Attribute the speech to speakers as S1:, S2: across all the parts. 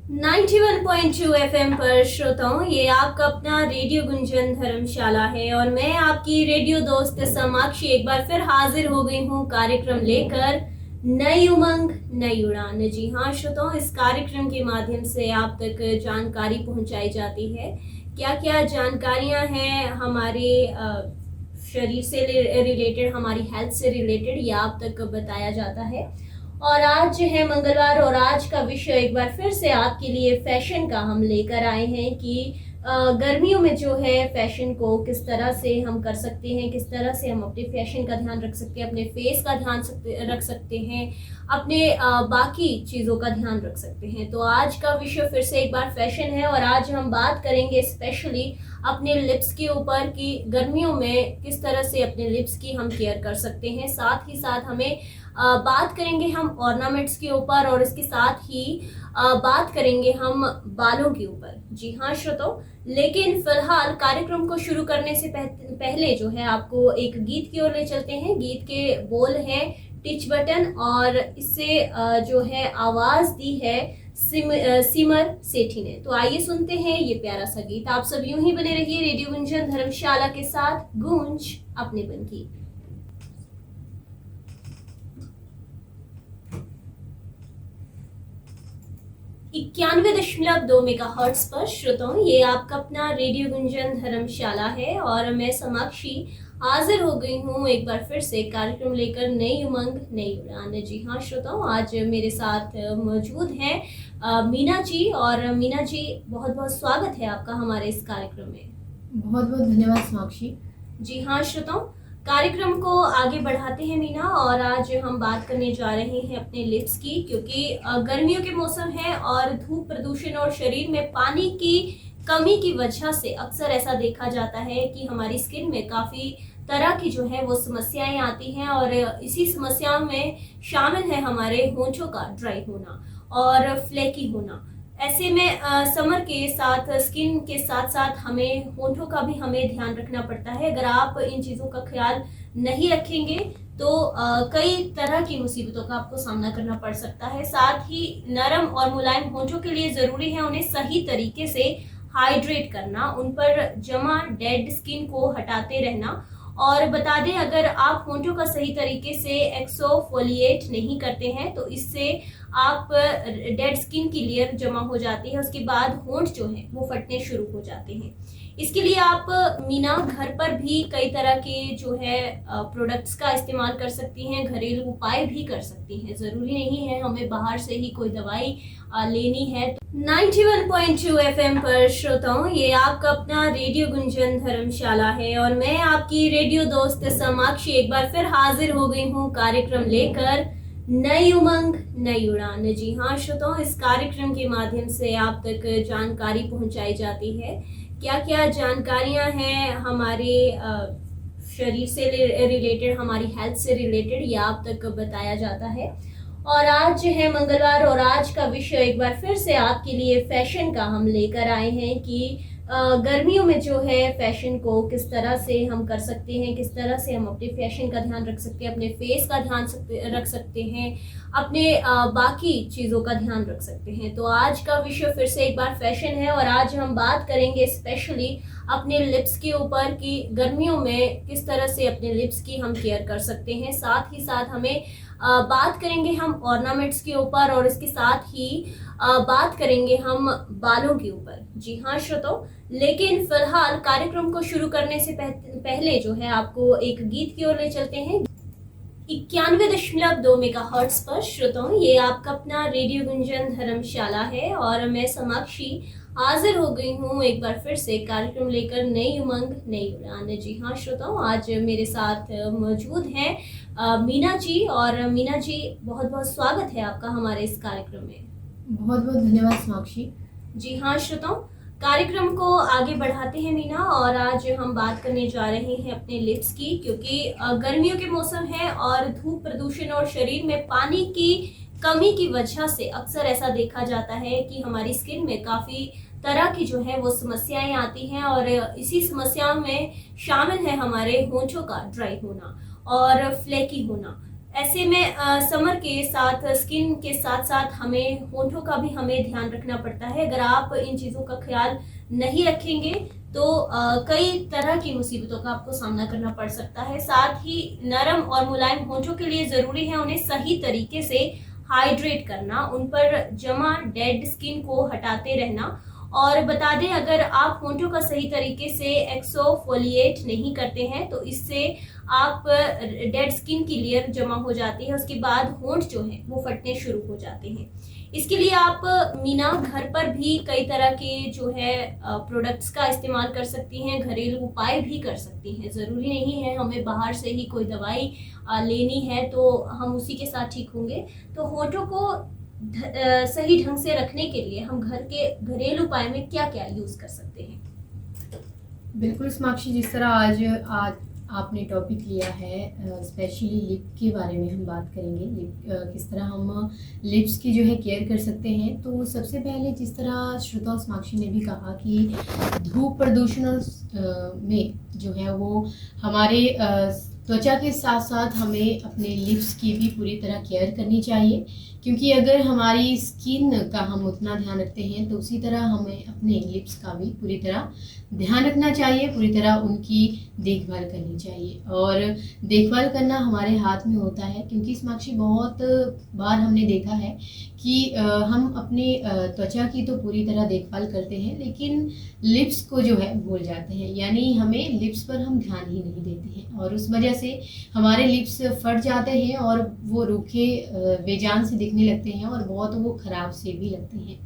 S1: 91.2 FM पर श्रोताओं, ये आपका अपना रेडियो गुंजन धर्मशाला है और मैं आपकी रेडियो दोस्त समाक्षी एक बार फिर हाजिर हो गई हूँ कार्यक्रम लेकर। नई उमंग नई उड़ान। जी हाँ श्रोताओं, इस कार्यक्रम के माध्यम से आप तक जानकारी पहुंचाई जाती है। क्या क्या जानकारियां हैं हमारे शरीर से रिलेटेड, हमारी हेल्थ से रिलेटेड, ये आप तक बताया जाता है। और आज है मंगलवार और आज का विषय एक बार फिर से आपके लिए फैशन का हम लेकर आए हैं कि गर्मियों में जो है फैशन को किस तरह से हम कर सकते हैं, किस तरह से हम अपने फैशन का ध्यान रख सकते हैं, अपने फेस का ध्यान रख सकते हैं, अपने बाकी चीज़ों का ध्यान रख सकते हैं। तो आज का विषय फिर से एक बार फैशन है और आज हम बात करेंगे स्पेशली अपने लिप्स के ऊपर कि गर्मियों में किस तरह से अपने लिप्स की हम केयर कर सकते हैं। साथ ही साथ हमें बात करेंगे हम ऑर्नामेंट्स के ऊपर और इसके साथ ही बात करेंगे हम बालों के ऊपर। जी हाँ श्रोताओ, लेकिन फिलहाल कार्यक्रम को शुरू करने से पहले जो है आपको एक गीत की ओर ले चलते हैं। गीत के बोल हैं टिच बटन और इससे जो है आवाज दी है सिमर सेठी ने। तो आइए सुनते हैं ये प्यारा सा गीत। आप सब यूं ही बने रहिए रेडियो गुंजन धर्मशाला के साथ, गूंज अपनेपन की। 91.2 मेगाहर्ट्ज पर श्रोताओं, ये आपका अपना रेडियो गुंजन धर्मशाला है और मैं समाक्षी हाजिर हो गई हूँ एक बार फिर से कार्यक्रम लेकर नई उमंग नई उड़ान। जी हाँ श्रोताओं, आज मेरे साथ मौजूद हैं मीना जी। और मीना जी, बहुत बहुत स्वागत है आपका हमारे इस कार्यक्रम में।
S2: बहुत बहुत धन्यवाद समाक्षी।
S1: जी हाँ श्रोताओं, कार्यक्रम को आगे बढ़ाते हैं मीना और आज हम बात करने जा रहे हैं अपने लिप्स की, क्योंकि गर्मियों के मौसम है और धूप प्रदूषण और शरीर में पानी की कमी की वजह से अक्सर ऐसा देखा जाता है कि हमारी स्किन में काफ़ी तरह की जो है वो समस्याएं आती हैं और इसी समस्याओं में शामिल है हमारे होंठों का ड्राई होना और फ्लेकी होना। ऐसे में समर के साथ स्किन के साथ साथ हमें होंठों का भी हमें ध्यान रखना पड़ता है। अगर आप इन चीज़ों का ख्याल नहीं रखेंगे तो कई तरह की मुसीबतों का आपको सामना करना पड़ सकता है। साथ ही नरम और मुलायम होंठों के लिए ज़रूरी है उन्हें सही तरीके से हाइड्रेट करना, उन पर जमा डेड स्किन को हटाते रहना। और बता दें, अगर आप होंठों का सही तरीके से एक्सफोलिएट नहीं करते हैं तो इससे आप डेड स्किन की लेयर जमा हो जाती है, उसके बाद होंठ जो है वो फटने शुरू हो जाते हैं। इसके लिए आप मीना घर पर भी कई तरह के जो है प्रोडक्ट्स का इस्तेमाल कर सकती हैं, घरेलू उपाय भी कर सकती हैं। ज़रूरी नहीं है हमें बाहर से ही कोई दवाई लेनी है। 91.2 एफएम पर श्रोताओं, ये आपका अपना रेडियो गुंजन धर्मशाला है और मैं आपकी रेडियो दोस्त समाक्षी एक बार फिर हाजिर हो गई हूँ कार्यक्रम लेकर नई उमंग नई उड़ान। जी हाँ श्रोताओं, इस कार्यक्रम के माध्यम से आप तक जानकारी पहुंचाई जाती है। क्या क्या जानकारियां हैं हमारे शरीर से रिलेटेड, हमारी हेल्थ से रिलेटेड, ये आप तक बताया जाता है। और आज है मंगलवार और आज का विषय एक बार फिर से आपके लिए फैशन का हम लेकर आए हैं कि गर्मियों में जो है फैशन को किस तरह से हम कर सकते हैं, किस तरह से हम अपने फैशन का ध्यान रख सकते हैं, अपने फेस का ध्यान रख सकते हैं, अपने बाकी चीज़ों का ध्यान रख सकते हैं। तो आज का विषय फिर से एक बार फैशन है और आज हम बात करेंगे स्पेशली अपने लिप्स के ऊपर कि गर्मियों में किस तरह से अपने लिप्स की हम केयर कर सकते हैं। साथ ही साथ हमें बात करेंगे हम ऑर्नामेंट्स के ऊपर और इसके साथ ही बात करेंगे हम बालों के ऊपर। जी हाँ श्रोताओ, लेकिन फिलहाल कार्यक्रम को शुरू करने से पहले जो है आपको एक गीत की ओर ले चलते हैं। 91.2 मेगाहर्ट्ज पर श्रोताओं, ये आपका अपना रेडियो गुंजन धर्मशाला है और मैं समाक्षी हाजिर हो गई हूँ एक बार फिर से कार्यक्रम लेकर नई उमंग नई उड़ान। जी हाँ श्रोताओं, आज मेरे साथ मौजूद हैं मीना जी। और मीना जी, बहुत बहुत स्वागत है आपका हमारे इस कार्यक्रम में।
S2: बहुत बहुत धन्यवाद समाक्षी।
S1: जी हाँ श्रोताओं, कार्यक्रम को आगे बढ़ाते हैं मीना और आज हम बात करने जा रहे हैं अपने लिप्स की, क्योंकि गर्मियों के मौसम है और धूप प्रदूषण और शरीर में पानी की कमी की वजह से अक्सर ऐसा देखा जाता है कि हमारी स्किन में काफ़ी तरह की जो है वो समस्याएं आती हैं और इसी समस्याओं में शामिल है हमारे होंठों का ड्राई होना और फ्लेकी होना। ऐसे में समर के साथ स्किन के साथ साथ हमें होंठों का भी हमें ध्यान रखना पड़ता है। अगर आप इन चीज़ों का ख्याल नहीं रखेंगे तो कई तरह की मुसीबतों का आपको सामना करना पड़ सकता है। साथ ही नरम और मुलायम होंठों के लिए ज़रूरी है उन्हें सही तरीके से हाइड्रेट करना, उन पर जमा डेड स्किन को हटाते रहना। और बता दें, अगर आप होंठों का सही तरीके से एक्सफोलिएट नहीं करते हैं तो इससे आप डेड स्किन की लेयर जमा हो जाती है, उसके बाद होंठ जो है वो फटने शुरू हो जाते हैं। इसके लिए आप मीना घर पर भी कई तरह के जो है प्रोडक्ट्स का इस्तेमाल कर सकती हैं, घरेलू उपाय भी कर सकती हैं। ज़रूरी नहीं है हमें बाहर से ही कोई दवाई लेनी है तो हम उसी के साथ ठीक होंगे। तो होंठों को सही ढंग से रखने के लिए हम घर के घरेलू उपाय में क्या क्या यूज़ कर सकते हैं?
S2: बिल्कुल साक्षी, जिस तरह आज आपने टॉपिक लिया है, स्पेशली लिप के बारे में हम बात करेंगे। लिप किस तरह हम लिप्स की जो है केयर कर सकते हैं। तो सबसे पहले जिस तरह श्रुता और साक्षी ने भी कहा कि धूप प्रदूषण में जो है वो हमारे त्वचा के साथ साथ हमें अपने लिप्स की भी पूरी तरह केयर करनी चाहिए, क्योंकि अगर हमारी स्किन का हम उतना ध्यान रखते हैं तो उसी तरह हमें अपने लिप्स का भी पूरी तरह ध्यान रखना चाहिए, पूरी तरह उनकी देखभाल करनी चाहिए। और देखभाल करना हमारे हाथ में होता है, क्योंकि साक्षी बहुत बार हमने देखा है कि हम अपने त्वचा की तो पूरी तरह देखभाल करते हैं लेकिन लिप्स को जो है भूल जाते हैं, यानी हमें लिप्स पर हम ध्यान ही नहीं देते हैं और उस वजह से हमारे लिप्स फट जाते हैं और वो रूखे बेजान से दिखने लगते हैं और बहुत वो ख़राब से भी लगते हैं।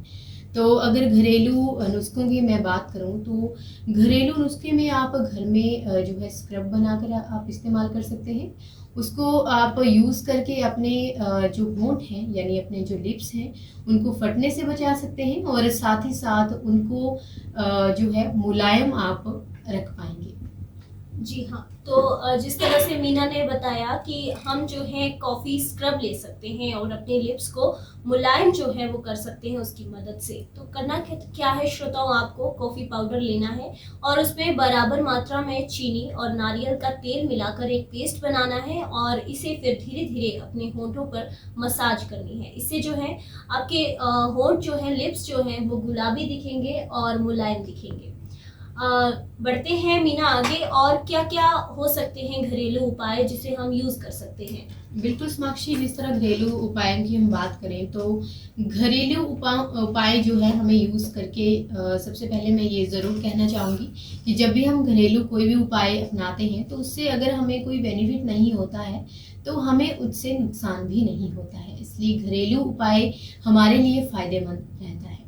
S2: तो अगर घरेलू नुस्खों की मैं बात करूं तो घरेलू नुस्खे में आप घर में जो है स्क्रब बनाकर आप इस्तेमाल कर सकते हैं। उसको आप यूज़ करके अपने जो होंठ हैं यानी अपने जो लिप्स हैं उनको फटने से बचा सकते हैं और साथ ही साथ उनको जो है मुलायम आप रख पाएंगे।
S1: जी हाँ, तो जिस तरह से मीना ने बताया कि हम जो है कॉफ़ी स्क्रब ले सकते हैं और अपने लिप्स को मुलायम जो है वो कर सकते हैं उसकी मदद से। तो करना क्या है श्रोताओं, आपको कॉफ़ी पाउडर लेना है और उसमें बराबर मात्रा में चीनी और नारियल का तेल मिलाकर एक पेस्ट बनाना है और इसे फिर धीरे धीरे अपने होंठों पर मसाज करनी है। इससे जो है आपके होंठ जो है, लिप्स जो हैं वो गुलाबी दिखेंगे और मुलायम दिखेंगे। बढ़ते हैं मीना आगे, और क्या क्या हो सकते हैं घरेलू उपाय जिसे हम यूज़ कर सकते हैं?
S2: बिल्कुल साक्षी, जिस तरह घरेलू उपायों की हम बात करें तो घरेलू उपाय जो है हमें यूज़ करके सबसे पहले मैं ये ज़रूर कहना चाहूँगी कि जब भी हम घरेलू कोई भी उपाय अपनाते हैं तो उससे अगर हमें कोई बेनिफिट नहीं होता है तो हमें उससे नुकसान भी नहीं होता है, इसलिए घरेलू उपाय हमारे लिए फ़ायदेमंद रहता है।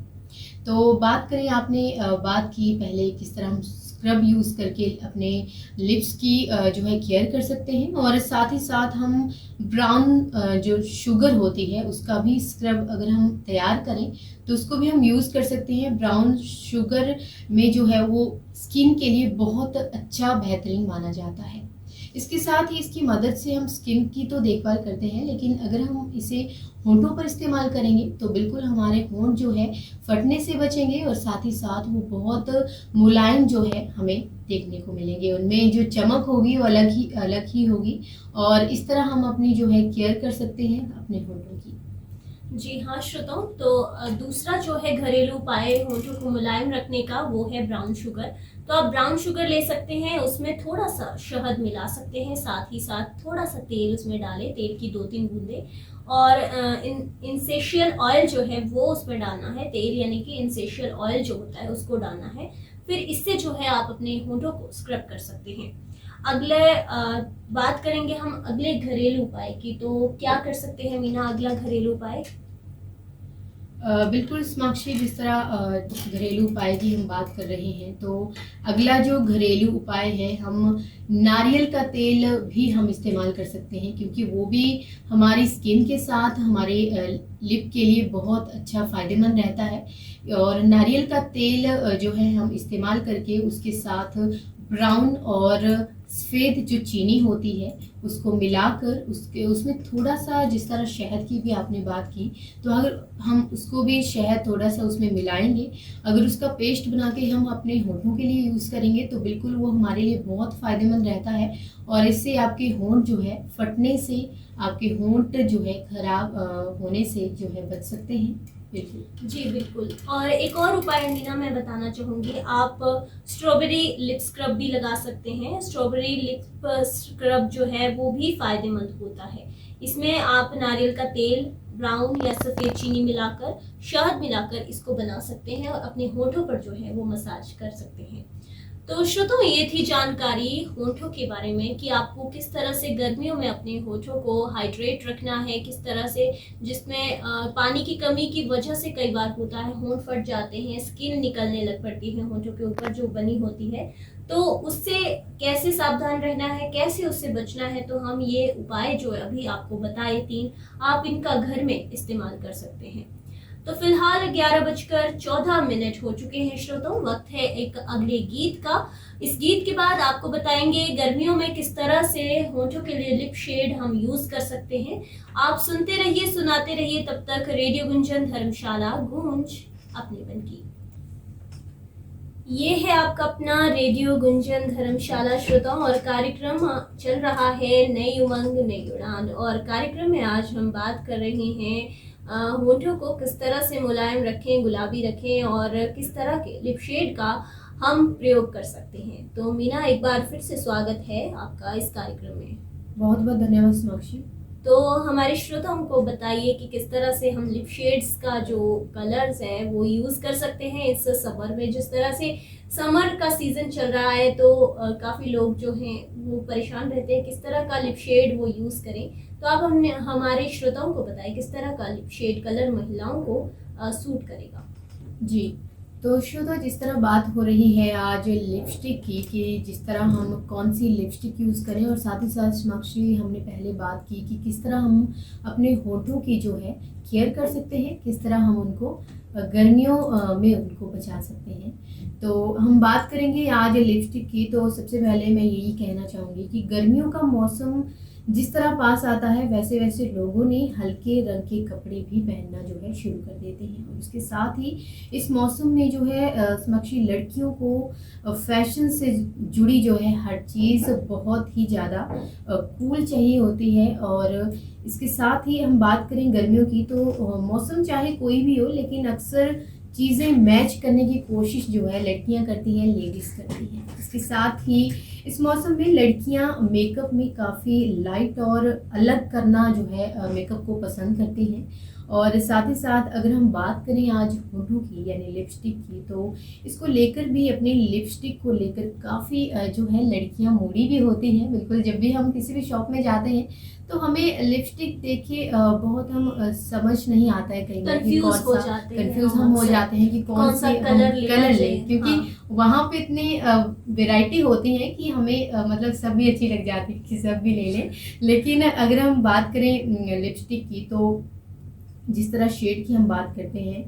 S2: तो बात करें, आपने बात की पहले किस तरह हम स्क्रब यूज़ करके अपने लिप्स की जो है केयर कर सकते हैं और साथ ही साथ हम ब्राउन जो शुगर होती है उसका भी स्क्रब अगर हम तैयार करें तो उसको भी हम यूज़ कर सकते हैं। ब्राउन शुगर में जो है वो स्किन के लिए बहुत अच्छा बेहतरीन माना जाता है। इसके साथ ही इसकी मदद से हम स्किन की तो देखभाल करते हैं, लेकिन अगर हम इसे होंठों पर इस्तेमाल करेंगे तो बिल्कुल हमारे होंठ जो है फटने से बचेंगे और साथ ही साथ वो बहुत मुलायम जो है हमें देखने को मिलेंगे, उनमें जो चमक होगी वो अलग ही होगी और इस तरह हम अपनी जो है केयर कर सकते हैं अपने होंठों की।
S1: जी हाँ श्रोताओं, तो दूसरा जो है घरेलू उपाय होंठों को मुलायम रखने का वो है ब्राउन शुगर। तो आप ब्राउन शुगर ले सकते हैं, उसमें थोड़ा सा शहद मिला सकते हैं, साथ ही साथ थोड़ा सा तेल उसमें डालें, तेल की 2-3 बूंदें, और इंसेशियल ऑयल जो है वो उसमें डालना है। तेल यानी कि इंसेशियल ऑयल जो होता है उसको डालना है। फिर इससे जो है आप अपने होंठों को स्क्रब कर सकते हैं। अगले बात करेंगे हम अगले घरेलू उपाय की। तो क्या कर सकते हैं मीना अगला घरेलू उपाय?
S2: बिल्कुल साक्षी, जिस तरह घरेलू उपाय की हम बात कर रहे हैं तो अगला जो घरेलू उपाय है, हम नारियल का तेल भी हम इस्तेमाल कर सकते हैं, क्योंकि वो भी हमारी स्किन के साथ हमारे लिप के लिए बहुत अच्छा फ़ायदेमंद रहता है। और नारियल का तेल जो है हम इस्तेमाल करके उसके साथ ब्राउन और सफ़ेद जो चीनी होती है उसको मिलाकर उसमें थोड़ा सा, जिस तरह शहद की भी आपने बात की, तो अगर हम उसको भी शहद थोड़ा सा उसमें मिलाएंगे, अगर उसका पेस्ट बना के हम अपने होंठों के लिए यूज़ करेंगे तो बिल्कुल वो हमारे लिए बहुत फ़ायदेमंद रहता है और इससे आपके होंठ जो है फटने से आपके होंठ जो है खराब होने से जो है बच सकते हैं। बिल्कुल।
S1: जी बिल्कुल। और एक और उपाय मीना मैं बताना चाहूँगी, आप स्ट्रॉबेरी लिप स्क्रब भी लगा सकते हैं। स्ट्रॉबेरी लिप स्क्रब जो है वो भी फ़ायदेमंद होता है। इसमें आप नारियल का तेल, ब्राउन या सफ़ेद चीनी मिलाकर, शहद मिलाकर इसको बना सकते हैं और अपने होठों पर जो है वो मसाज कर सकते हैं। तो श्रोताओ, ये थी जानकारी होठों के बारे में कि आपको किस तरह से गर्मियों में अपने होठों को हाइड्रेट रखना है, किस तरह से, जिसमें पानी की कमी की वजह से कई बार होता है होंठ फट जाते हैं, स्किन निकलने लग पड़ती है होठों के ऊपर जो बनी होती है, तो उससे कैसे सावधान रहना है, कैसे उससे बचना है। तो हम ये उपाय जो अभी आपको बताए 3, आप इनका घर में इस्तेमाल कर सकते हैं। तो फिलहाल 11:14 हो चुके हैं श्रोताओं, वक्त है एक अगले गीत का। इस गीत के बाद आपको बताएंगे गर्मियों में किस तरह से होठों के लिए लिप शेड हम यूज कर सकते हैं। आप सुनते रहिए, सुनाते रहिए, तब तक रेडियो गुंजन धर्मशाला, गूंज अपने मन की। ये है आपका अपना रेडियो गुंजन धर्मशाला श्रोताओं, और कार्यक्रम चल रहा है नई उमंग नई उड़ान। और कार्यक्रम में आज हम बात कर रहे हैं होठों को किस तरह से मुलायम रखें, गुलाबी रखें, और किस तरह के लिप शेड का हम प्रयोग कर सकते हैं। तो मीना, एक बार फिर से स्वागत है आपका इस कार्यक्रम में।
S2: बहुत बहुत धन्यवाद सोनाक्षी।
S1: तो हमारे श्रोताओं को बताइए कि किस तरह से हम लिप शेड्स का जो कलर्स है वो यूज़ कर सकते हैं इस समर में। जिस तरह से समर का सीज़न चल रहा है तो काफ़ी लोग जो हैं वो परेशान रहते हैं किस तरह का लिप शेड वो यूज़ करें। तो आप हमने हमारे श्रोताओं को बताइए किस तरह का लिप शेड कलर महिलाओं को सूट करेगा।
S2: जी, तो श्रोता, जिस तरह बात हो रही है आज लिपस्टिक की कि जिस तरह हम कौन सी लिपस्टिक यूज़ करें, और साथ ही साथ साक्षी हमने पहले बात की कि किस तरह हम अपने होठों की जो है केयर कर सकते हैं, किस तरह हम उनको गर्मियों में उनको बचा सकते हैं। तो हम बात करेंगे आज लिपस्टिक की। तो सबसे पहले मैं यही कहना चाहूँगी कि गर्मियों का मौसम जिस तरह पास आता है वैसे वैसे लोगों ने हल्के रंग के कपड़े भी पहनना जो है शुरू कर देते हैं। और उसके साथ ही इस मौसम में जो है समक्षी लड़कियों को फैशन से जुड़ी जो है हर चीज़ बहुत ही ज़्यादा कूल चाहिए होती है। और इसके साथ ही हम बात करें गर्मियों की, तो मौसम चाहे कोई भी हो, लेकिन अक्सर चीज़ें मैच करने की कोशिश जो है लड़कियां करती हैं, लेडीज़ करती हैं। इसके साथ ही इस मौसम में लड़कियां मेकअप में काफ़ी लाइट और अलग करना जो है मेकअप को पसंद करती हैं। और साथ ही साथ अगर हम बात करें आज होठों की यानी लिपस्टिक की, तो इसको लेकर भी, अपनी लिपस्टिक को लेकर काफ़ी जो है लड़कियां मूडी भी होती हैं। बिल्कुल, जब भी हम किसी भी शॉप में जाते हैं तो हमें लिपस्टिक देखिए बहुत हम समझ नहीं आता है कहीं
S1: कंफ्यूज हो
S2: जाते हैं कि कौन सी कलर लें, क्योंकि वहाँ पे इतनी वैरायटी होती है कि हमें मतलब सब भी अच्छी लग जाती है कि सब भी ले लें। लेकिन अगर हम बात करें लिपस्टिक की, तो जिस तरह शेड की हम बात करते हैं,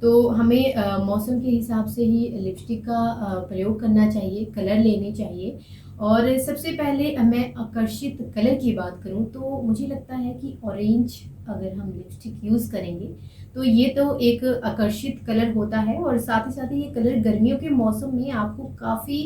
S2: तो हमें मौसम के हिसाब से ही लिपस्टिक का प्रयोग करना चाहिए, कलर लेने चाहिए। और सबसे पहले मैं आकर्षित कलर की बात करूं तो मुझे लगता है कि ऑरेंज अगर हम लिपस्टिक यूज़ करेंगे तो ये तो एक आकर्षित कलर होता है, और साथ ही ये कलर गर्मियों के मौसम में आपको काफ़ी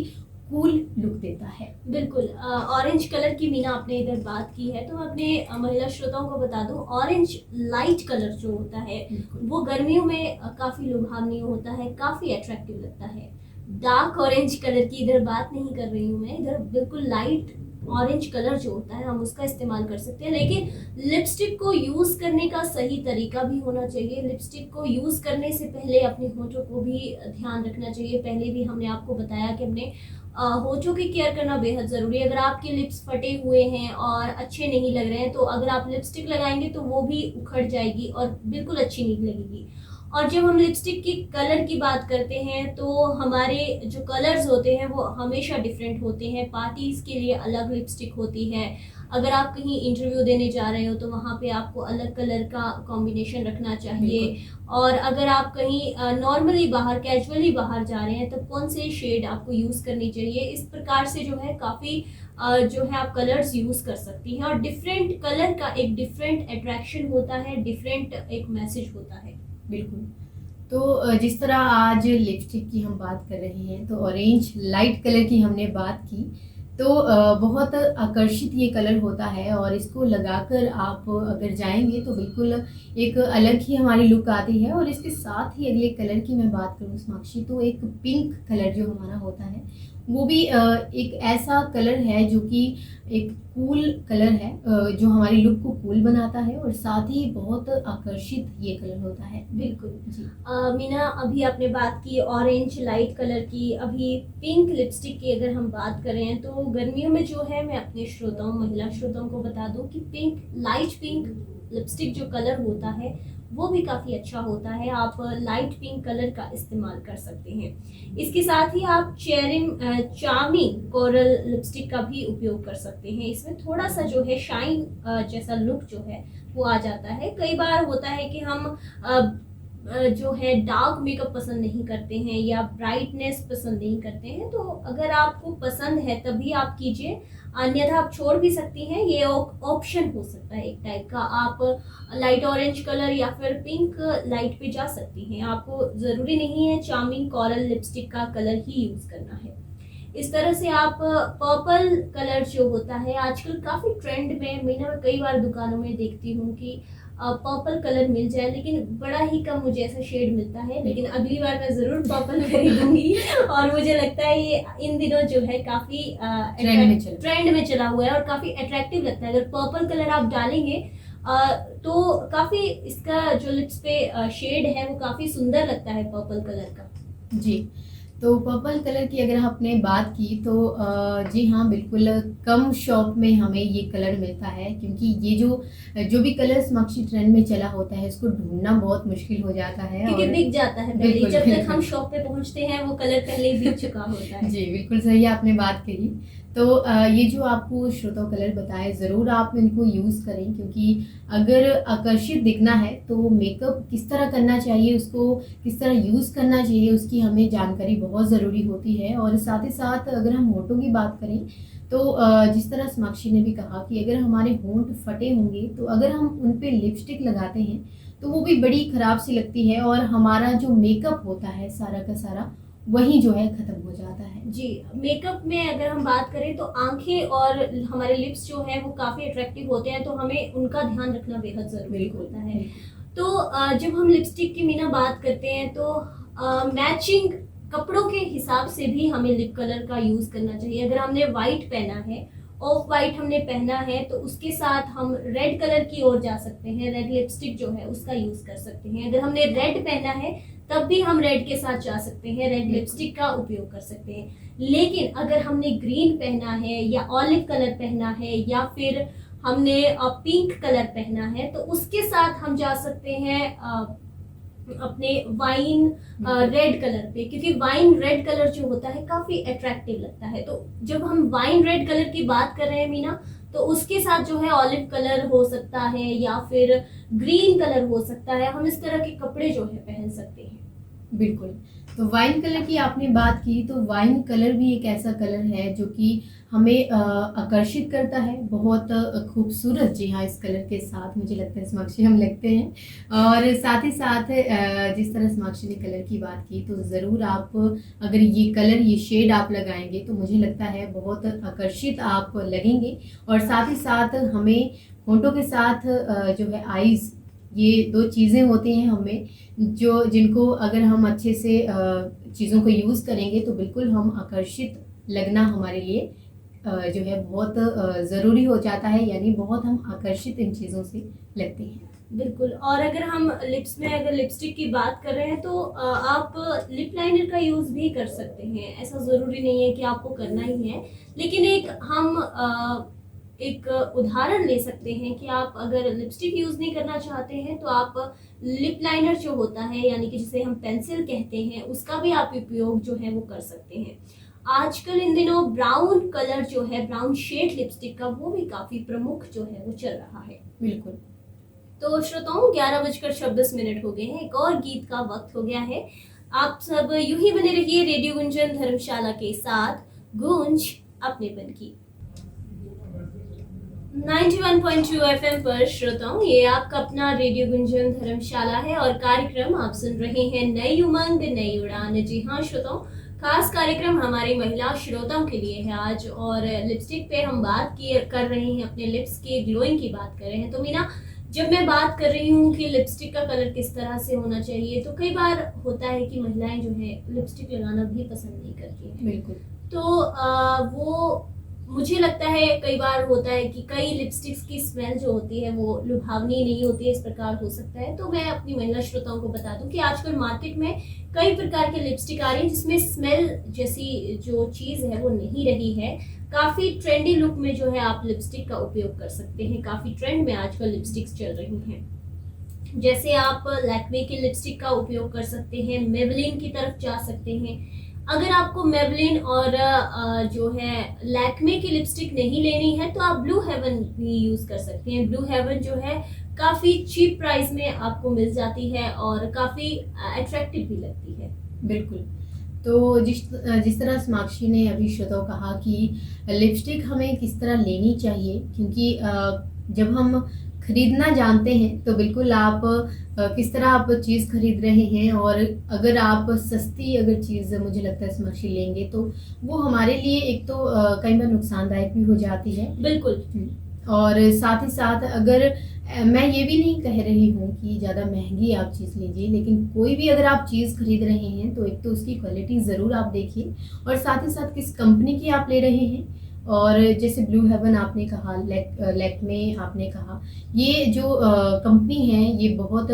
S2: कूल लुक देता है।
S1: बिल्कुल, ऑरेंज कलर की मीना आपने इधर बात की है, तो मैं अपने महिला श्रोताओं को बता दूं, ऑरेंज लाइट कलर जो होता है वो गर्मियों में काफ़ी लुभावनीय होता है, काफ़ी अट्रैक्टिव लगता है। डार्क ऑरेंज कलर की इधर बात नहीं कर रही हूँ मैं, इधर बिल्कुल लाइट ऑरेंज कलर जो होता है हम उसका इस्तेमाल कर सकते हैं। लेकिन लिपस्टिक को यूज़ करने का सही तरीका भी होना चाहिए। लिपस्टिक को यूज़ करने से पहले अपने होठों को भी ध्यान रखना चाहिए। पहले भी हमने आपको बताया कि अपने होठों की केयर करना बेहद ज़रूरी है। अगर आपके लिप्स फटे हुए हैं और अच्छे नहीं लग रहे हैं तो अगर आप लिपस्टिक लगाएंगे तो वो भी उखड़ जाएगी और बिल्कुल अच्छी नहीं लगेगी। और जब हम लिपस्टिक की कलर की बात करते हैं तो हमारे जो कलर्स होते हैं वो हमेशा डिफरेंट होते हैं। पार्टीज़ के लिए अलग लिपस्टिक होती है, अगर आप कहीं इंटरव्यू देने जा रहे हो तो वहाँ पे आपको अलग कलर का कॉम्बिनेशन रखना चाहिए। और अगर आप कहीं नॉर्मली बाहर, कैजुअली बाहर जा रहे हैं तो कौन से शेड आपको यूज़ करनी चाहिए, इस प्रकार से जो है काफ़ी जो है आप कलर्स यूज़ कर सकती हैं। और डिफरेंट कलर का एक डिफरेंट अट्रैक्शन होता है, डिफरेंट एक मैसेज होता है।
S2: बिल्कुल। तो जिस तरह आज लिपस्टिक की हम बात कर रहे हैं तो ऑरेंज लाइट कलर की हमने बात की, तो बहुत आकर्षित ये कलर होता है और इसको लगाकर आप अगर जाएँगे तो बिल्कुल एक अलग ही हमारी लुक आती है। और इसके साथ ही अगले कलर की मैं बात करूँ साक्षी, तो एक पिंक कलर जो हमारा होता है, वो भी एक ऐसा कलर है जो कि एक कूल कलर है, जो हमारी लुक को कूल बनाता है और साथ ही बहुत आकर्षित ये कलर होता है।
S1: बिल्कुल।
S2: जी।
S1: मीना, अभी आपने बात की ऑरेंज लाइट कलर की, अभी पिंक लिपस्टिक की अगर हम बात करें तो गर्मियों में जो है, मैं अपने श्रोताओं, महिला श्रोताओं को बता दूं कि पिंक, लाइट पिंक लिपस्टिक जो कलर होता है वो भी काफ़ी अच्छा होता है। आप लाइट पिंक कलर का इस्तेमाल कर सकते हैं। इसके साथ ही आप चार्मिंग कोरल लिपस्टिक का भी उपयोग कर सकते हैं। इसमें थोड़ा सा जो है शाइन जैसा लुक जो है वो आ जाता है। कई बार होता है कि हम जो है डार्क मेकअप पसंद नहीं करते हैं या ब्राइटनेस पसंद नहीं करते हैं, तो अगर आपको पसंद है तभी आप कीजिए, अन्यथा आप छोड़ भी सकती हैं। ये ऑप्शन हो सकता है एक टाइप का। आप लाइट ऑरेंज कलर या फिर पिंक लाइट पे जा सकती हैं। आपको ज़रूरी नहीं है चार्मिंग कोरल लिपस्टिक का कलर ही यूज़ करना है। इस तरह से आप पर्पल कलर जो होता है आजकल काफ़ी ट्रेंड में, मैं कई बार दुकानों में देखती हूँ कि पर्पल कलर मिल जाए, लेकिन बड़ा ही कम मुझे ऐसा शेड मिलता है। लेकिन अगली बार मैं ज़रूर पर्पल खरीदूंगी और मुझे लगता है ये इन दिनों जो है काफ़ी ट्रेंड में चला हुआ है और काफ़ी अट्रैक्टिव लगता है। अगर पर्पल कलर आप डालेंगे तो काफ़ी इसका जो लिप्स पे शेड है वो काफ़ी सुंदर लगता है पर्पल कलर का।
S2: जी। तो पर्पल कलर की अगर आपने बात की तो जी हाँ, बिल्कुल कम शॉप में हमें ये कलर मिलता है, क्योंकि ये जो भी कलर साक्षी ट्रेंड में चला होता है इसको ढूंढना बहुत मुश्किल हो जाता है,
S1: क्योंकि
S2: और
S1: बिक जाता है पहले,
S2: बिल्कुल,
S1: जब तक
S2: बिल्कुल।
S1: हम शॉप पे पहुंचते हैं वो कलर पहले ही बिक चुका होता है।
S2: जी, बिल्कुल सही आपने बात कही। तो ये जो आपको श्रोता कलर बताए, ज़रूर आप इनको यूज़ करें, क्योंकि अगर आकर्षित दिखना है तो मेकअप किस तरह करना चाहिए, उसको किस तरह यूज़ करना चाहिए, उसकी हमें जानकारी बहुत ज़रूरी होती है। और साथ ही साथ अगर हम होठों की बात करें तो जिस तरह साक्षी ने भी कहा कि अगर हमारे होंठ फटे होंगे तो अगर हम उन पे लिपस्टिक लगाते हैं तो वो भी बड़ी ख़राब सी लगती है और हमारा जो मेकअप होता है सारा का सारा वही जो है ख़त्म हो जाता है।
S1: जी, मेकअप में अगर हम बात करें तो आंखें और हमारे लिप्स जो है वो काफ़ी अट्रैक्टिव होते हैं, तो हमें उनका ध्यान रखना बेहद ज़रूरी होता है। तो जब हम लिपस्टिक की मीना बात करते हैं तो मैचिंग कपड़ों के हिसाब से भी हमें लिप कलर का यूज़ करना चाहिए। अगर हमने वाइट पहना है, ऑफ वाइट हमने पहना है, तो उसके साथ हम रेड कलर की ओर जा सकते हैं, रेड लिपस्टिक जो है उसका यूज़ कर सकते हैं। अगर हमने रेड पहना है तब भी हम रेड के साथ जा सकते हैं, रेड लिपस्टिक का उपयोग कर सकते हैं। लेकिन अगर हमने ग्रीन पहना है या ऑलिव कलर पहना है या फिर हमने पिंक कलर पहना है, तो उसके साथ हम जा सकते हैं अपने वाइन रेड कलर पे, क्योंकि वाइन रेड कलर जो होता है काफ़ी अट्रैक्टिव लगता है। तो जब हम वाइन रेड कलर की बात कर रहे हैं मीना, तो उसके साथ जो है ऑलिव कलर हो सकता है या फिर ग्रीन कलर हो सकता है। हम इस तरह के कपड़े जो है पहन सकते हैं।
S2: बिल्कुल। तो वाइन कलर की आपने बात की, तो वाइन कलर भी एक ऐसा कलर है जो कि हमें आकर्षित करता है, बहुत खूबसूरत। जी हाँ, इस कलर के साथ मुझे लगता है साक्षी हम लगते हैं। और साथ ही साथ जिस तरह साक्षी ने कलर की बात की, तो ज़रूर आप अगर ये कलर, ये शेड आप लगाएंगे तो मुझे लगता है बहुत आकर्षित आप लगेंगे। और साथ ही साथ हमें होंठों के साथ जो है आईज़, ये दो चीज़ें होती हैं हमें, जिनको अगर हम अच्छे से चीज़ों को यूज़ करेंगे तो बिल्कुल हम आकर्षित लगना हमारे लिए जो है बहुत ज़रूरी हो जाता है, यानी बहुत हम आकर्षित इन चीज़ों से लगते हैं।
S1: बिल्कुल। और अगर हम लिप्स में अगर लिपस्टिक की बात कर रहे हैं तो आप लिप लाइनर का यूज़ भी कर सकते हैं। ऐसा ज़रूरी नहीं है कि आपको करना ही है, लेकिन एक उदाहरण ले सकते हैं कि आप अगर लिपस्टिक यूज़ नहीं करना चाहते हैं तो आप लिप लाइनर जो होता है, यानी कि जिसे हम पेंसिल कहते हैं, उसका भी आप उपयोग जो है वो कर सकते हैं। आजकल इन दिनों ब्राउन कलर जो है, ब्राउन शेड लिपस्टिक का, वो भी काफ़ी प्रमुख जो है वो चल रहा है।
S2: बिल्कुल।
S1: तो श्रोताओं, 11:26 हो गए हैं। एक और गीत का वक्त हो गया है। आप सब यूं ही बने रहिए रेडियो गुंजन धर्मशाला के साथ, गूंज अपनेपन की 91.2 FM पर। श्रोताओं, ये आपका अपना रेडियो गुंजन धर्मशाला है और कार्यक्रम आप सुन रहे हैं नई उमंग नई उड़ान। जी हाँ श्रोताओं, खास कार्यक्रम हमारी महिला श्रोताओं के लिए है आज, और लिपस्टिक पे हम कर रहे हैं, अपने लिप्स के ग्लोइंग की बात कर रहे हैं। तो मीना, जब मैं बात कर रही हूँ कि लिपस्टिक का कलर किस तरह से होना चाहिए, तो कई बार होता है कि महिलाएं जो है लिपस्टिक लगाना भी पसंद नहीं करती हैं।
S2: बिल्कुल।
S1: तो वो मुझे लगता है कई बार होता है कि कई लिपस्टिक्स की स्मेल जो होती है वो लुभावनी नहीं होती है, इस प्रकार हो सकता है। तो मैं अपनी महिला श्रोताओं को बता दूं कि आजकल मार्केट में कई प्रकार के लिपस्टिक आ रही है जिसमें स्मेल जैसी जो चीज़ है वो नहीं रही है। काफ़ी ट्रेंडी लुक में जो है आप लिपस्टिक का उपयोग कर सकते हैं। काफ़ी ट्रेंड में आजकल लिपस्टिक्स चल रही हैं। जैसे आप लैक्मे की लिपस्टिक का उपयोग कर सकते हैं, मेबलिन की तरफ जा सकते हैं। अगर आपको मेबलिन और जो है लैक्मे की लिपस्टिक नहीं लेनी है तो आप ब्लू हेवन भी यूज़ कर सकते हैं। ब्लू हेवन जो है काफ़ी चीप प्राइस में आपको मिल जाती है और काफ़ी अट्रैक्टिव भी लगती है।
S2: बिल्कुल। तो जिस तरह समाक्षी ने अभी श्रोताओं कहा कि लिपस्टिक हमें किस तरह लेनी चाहिए, क्योंकि जब हम खरीदना जानते हैं तो बिल्कुल आप किस तरह आप चीज़ खरीद रहे हैं, और अगर आप सस्ती अगर चीज़ मुझे लगता है समाक्षी लेंगे तो वो हमारे लिए एक तो कई बार नुकसानदायक भी हो जाती है।
S1: बिल्कुल।
S2: और साथ ही साथ अगर मैं ये भी नहीं कह रही हूँ कि ज़्यादा महंगी आप चीज़ लीजिए, लेकिन कोई भी अगर आप चीज़ खरीद रहे हैं तो एक तो उसकी क्वालिटी ज़रूर आप देखिए, और साथ ही साथ किस कंपनी की आप ले रहे हैं। और जैसे ब्लू हेवन आपने कहा, लैक्मे आपने कहा, ये जो कंपनी है ये बहुत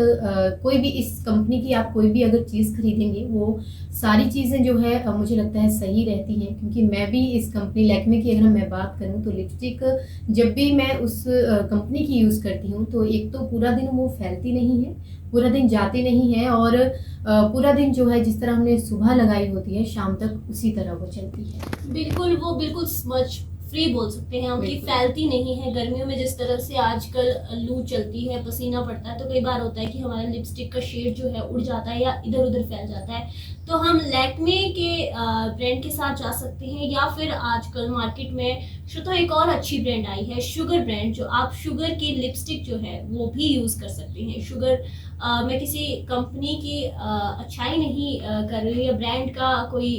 S2: कोई भी इस कंपनी की आप कोई भी अगर चीज़ खरीदेंगे वो सारी चीज़ें जो है मुझे लगता है सही रहती हैं। क्योंकि मैं भी इस कंपनी लैक्मे की अगर मैं बात करूं तो लिपस्टिक जब भी मैं उस कंपनी की यूज़ करती हूं तो एक तो पूरा दिन वो फैलती नहीं है, पूरा दिन जाती नहीं है, और पूरा दिन जो है जिस तरह हमने सुबह लगाई होती है शाम तक उसी तरह वो चलती है।
S1: बिल्कुल, वो बिल्कुल स्मच फ्री बोल सकते हैं हम कि फैलती नहीं है। गर्मियों में जिस तरह से आजकल लू चलती है, पसीना पड़ता है, तो कई बार होता है कि हमारा लिपस्टिक का शेड जो है उड़ जाता है या इधर उधर फैल जाता है। तो हम लैक्मे के ब्रांड के साथ जा सकते हैं, या फिर आजकल मार्केट में श्रोता एक और अच्छी ब्रांड आई है, शुगर ब्रांड, जो आप शुगर की लिपस्टिक जो है वो भी यूज़ कर सकते हैं। शुगर मैं किसी कंपनी की अच्छाई नहीं कर रही हूँ या ब्रांड का कोई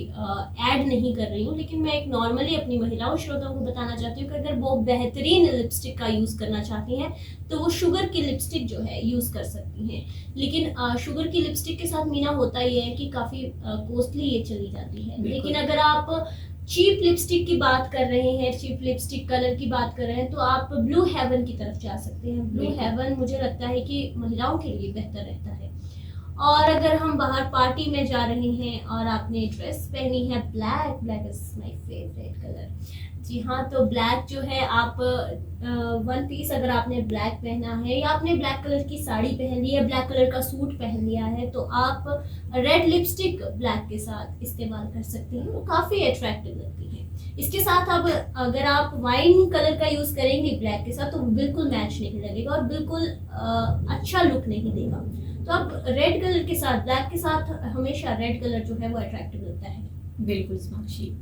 S1: ऐड नहीं कर रही हूँ, लेकिन मैं एक नॉर्मली अपनी महिलाओं श्रोताओं को बताना चाहती हूँ कि अगर वो बेहतरीन लिपस्टिक का यूज़ करना चाहती हैं तो वो शुगर की लिपस्टिक जो है यूज़ कर सकती हैं। लेकिन शुगर की लिपस्टिक के साथ मीना होता ये है कि काफ़ी कॉस्टली ये चली जाती है। लेकिन अगर आप चीप लिपस्टिक की बात कर रहे हैं, चीप लिपस्टिक कलर की बात कर रहे हैं, तो आप ब्लू हेवन की तरफ जा सकते हैं। ब्लू हेवन मुझे लगता है कि महिलाओं के लिए बेहतर रहता है। और अगर हम बाहर पार्टी में जा रहे हैं और आपने ड्रेस पहनी है black, black is my favourite colour. जी हाँ, तो ब्लैक जो है आप वन पीस अगर आपने ब्लैक पहना है या आपने ब्लैक कलर की साड़ी पहन ली है, ब्लैक कलर का सूट पहन लिया है, तो आप रेड लिपस्टिक ब्लैक के साथ इस्तेमाल कर सकते हैं, वो काफ़ी अट्रैक्टिव लगती है। इसके साथ अब अगर आप वाइन कलर का यूज़ करेंगे ब्लैक के साथ तो बिल्कुल मैच नहीं लगेगा और बिल्कुल अच्छा लुक नहीं देगा। तो आप रेड कलर के साथ, ब्लैक के साथ हमेशा रेड कलर जो है वो अट्रैक्टिव लगता है।
S2: बिल्कुल समाक्षी।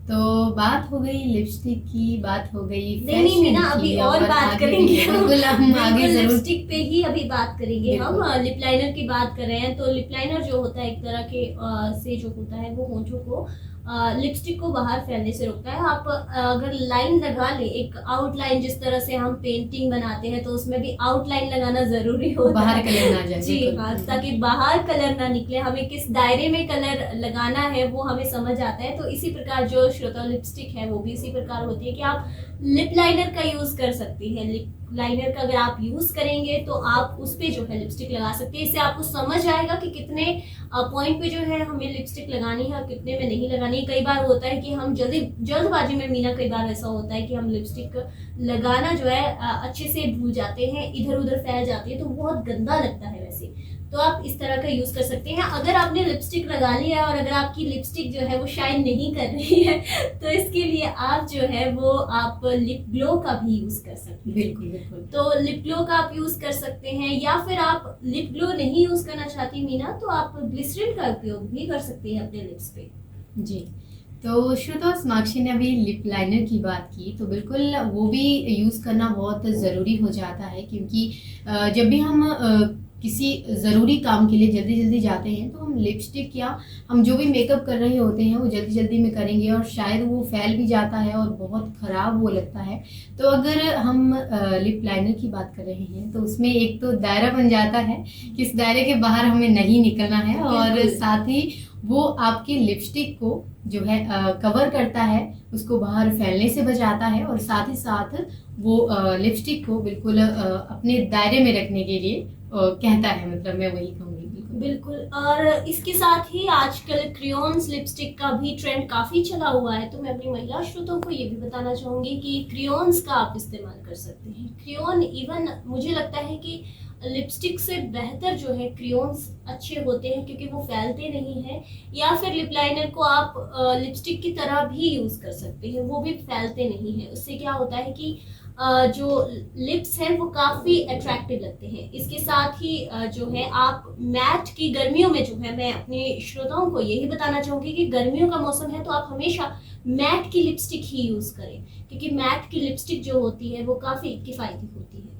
S2: तो बात हो गई लिपस्टिक की, बात हो गई
S1: नहीं मीना, अभी और बात करेंगे
S2: बिल्कुल हम आगे जरूर
S1: लिपस्टिक पे ही अभी बात करेंगे। हम लिप लाइनर की बात कर रहे हैं, तो लिप लाइनर जो होता है एक तरह के से जो होता है वो होंठों को लिपस्टिक को बाहर फैलने से रोकता है। आप अगर लाइन लगा ले, एक आउटलाइन, जिस तरह से हम पेंटिंग बनाते हैं तो उसमें भी आउटलाइन लगाना जरूरी होता है,
S2: बाहर कलर ना जाए।
S1: जी हाँ, ताकि बाहर कलर ना निकले, हमें किस दायरे में कलर लगाना है वो हमें समझ आता है। तो इसी प्रकार जो श्रोता लिपस्टिक है वो भी इसी प्रकार होती है कि आप लिप लाइनर का यूज कर सकती है। लिप लाइनर का अगर आप यूज करेंगे तो आप उस पे जो है लिपस्टिक लगा सकते हैं। इससे आपको समझ आएगा कि कितने पॉइंट पे जो है हमें लिपस्टिक लगानी है और कितने में नहीं लगानी है। कई बार होता है कि हम जल्दबाजी में मीना, कई बार ऐसा होता है कि हम लिपस्टिक लगाना जो है अच्छे से भूल जाते हैं, इधर उधर फैल जाती है, तो बहुत गंदा लगता है वैसे। तो आप इस तरह का यूज कर सकते हैं। अगर आपने लिपस्टिक लगा लिया है और अगर आपकी लिपस्टिक जो है वो शाइन नहीं कर रही है तो इसके लिए आप जो है वो आप लिप ग्लो का भी यूज कर सकते हैं।
S2: बिल्कुल बिल्कुल।
S1: तो लिप ग्लो का आप यूज कर सकते हैं, या फिर आप लिप ग्लो नहीं यूज करना चाहती मीना तो आप ग्लिसरीन का उपयोग भी कर सकते हैं अपने लिप्स पे।
S2: जी, तो श्रोता समाक्षी ने अभी लिप लाइनर की बात की, तो बिल्कुल वो भी यूज़ करना बहुत ज़रूरी हो जाता है, क्योंकि जब भी हम किसी ज़रूरी काम के लिए जल्दी जल्दी जाते हैं तो हम लिपस्टिक या हम जो भी मेकअप कर रहे होते हैं वो जल्दी जल्दी में करेंगे और शायद वो फैल भी जाता है और बहुत ख़राब वो लगता है। तो अगर हम लिप लाइनर की बात कर रहे हैं तो उसमें एक तो दायरा बन जाता है कि इस दायरे के बाहर हमें नहीं निकलना है, और
S1: बिल्कुल।
S2: साथ ही वो आपकी लिपस्टिक को जो है कवर करता है, उसको बाहर फैलने से बचाता है, और साथ ही साथ वो लिपस्टिक को बिल्कुल अपने दायरे में रखने के लिए कहता है, मतलब मैं वही कहूँगी। बिल्कुल
S1: बिल्कुल। और इसके साथ ही आजकल क्रेयॉन्स लिपस्टिक का भी ट्रेंड काफ़ी चला हुआ है, तो मैं अपनी महिला श्रोताओं को ये भी बताना चाहूँगी कि क्रेयॉन्स का आप इस्तेमाल कर सकते हैं। क्रेयॉन इवन मुझे लगता है कि लिपस्टिक से बेहतर जो है क्रेयॉन्स अच्छे होते हैं, क्योंकि वो फैलते नहीं हैं। या फिर लिप लाइनर को आप लिपस्टिक की तरह भी यूज़ कर सकते हैं, वो भी फैलते नहीं हैं। उससे क्या होता है कि जो लिप्स हैं वो काफ़ी अट्रैक्टिव लगते हैं। इसके साथ ही जो है आप मैट की गर्मियों में जो है, मैं अपने श्रोताओं को यही बताना चाहूँगी कि गर्मियों का मौसम है तो आप हमेशा मैट की लिपस्टिक ही यूज़ करें, क्योंकि मैट की लिपस्टिक जो होती है वो काफ़ी किफ़ायती होती है।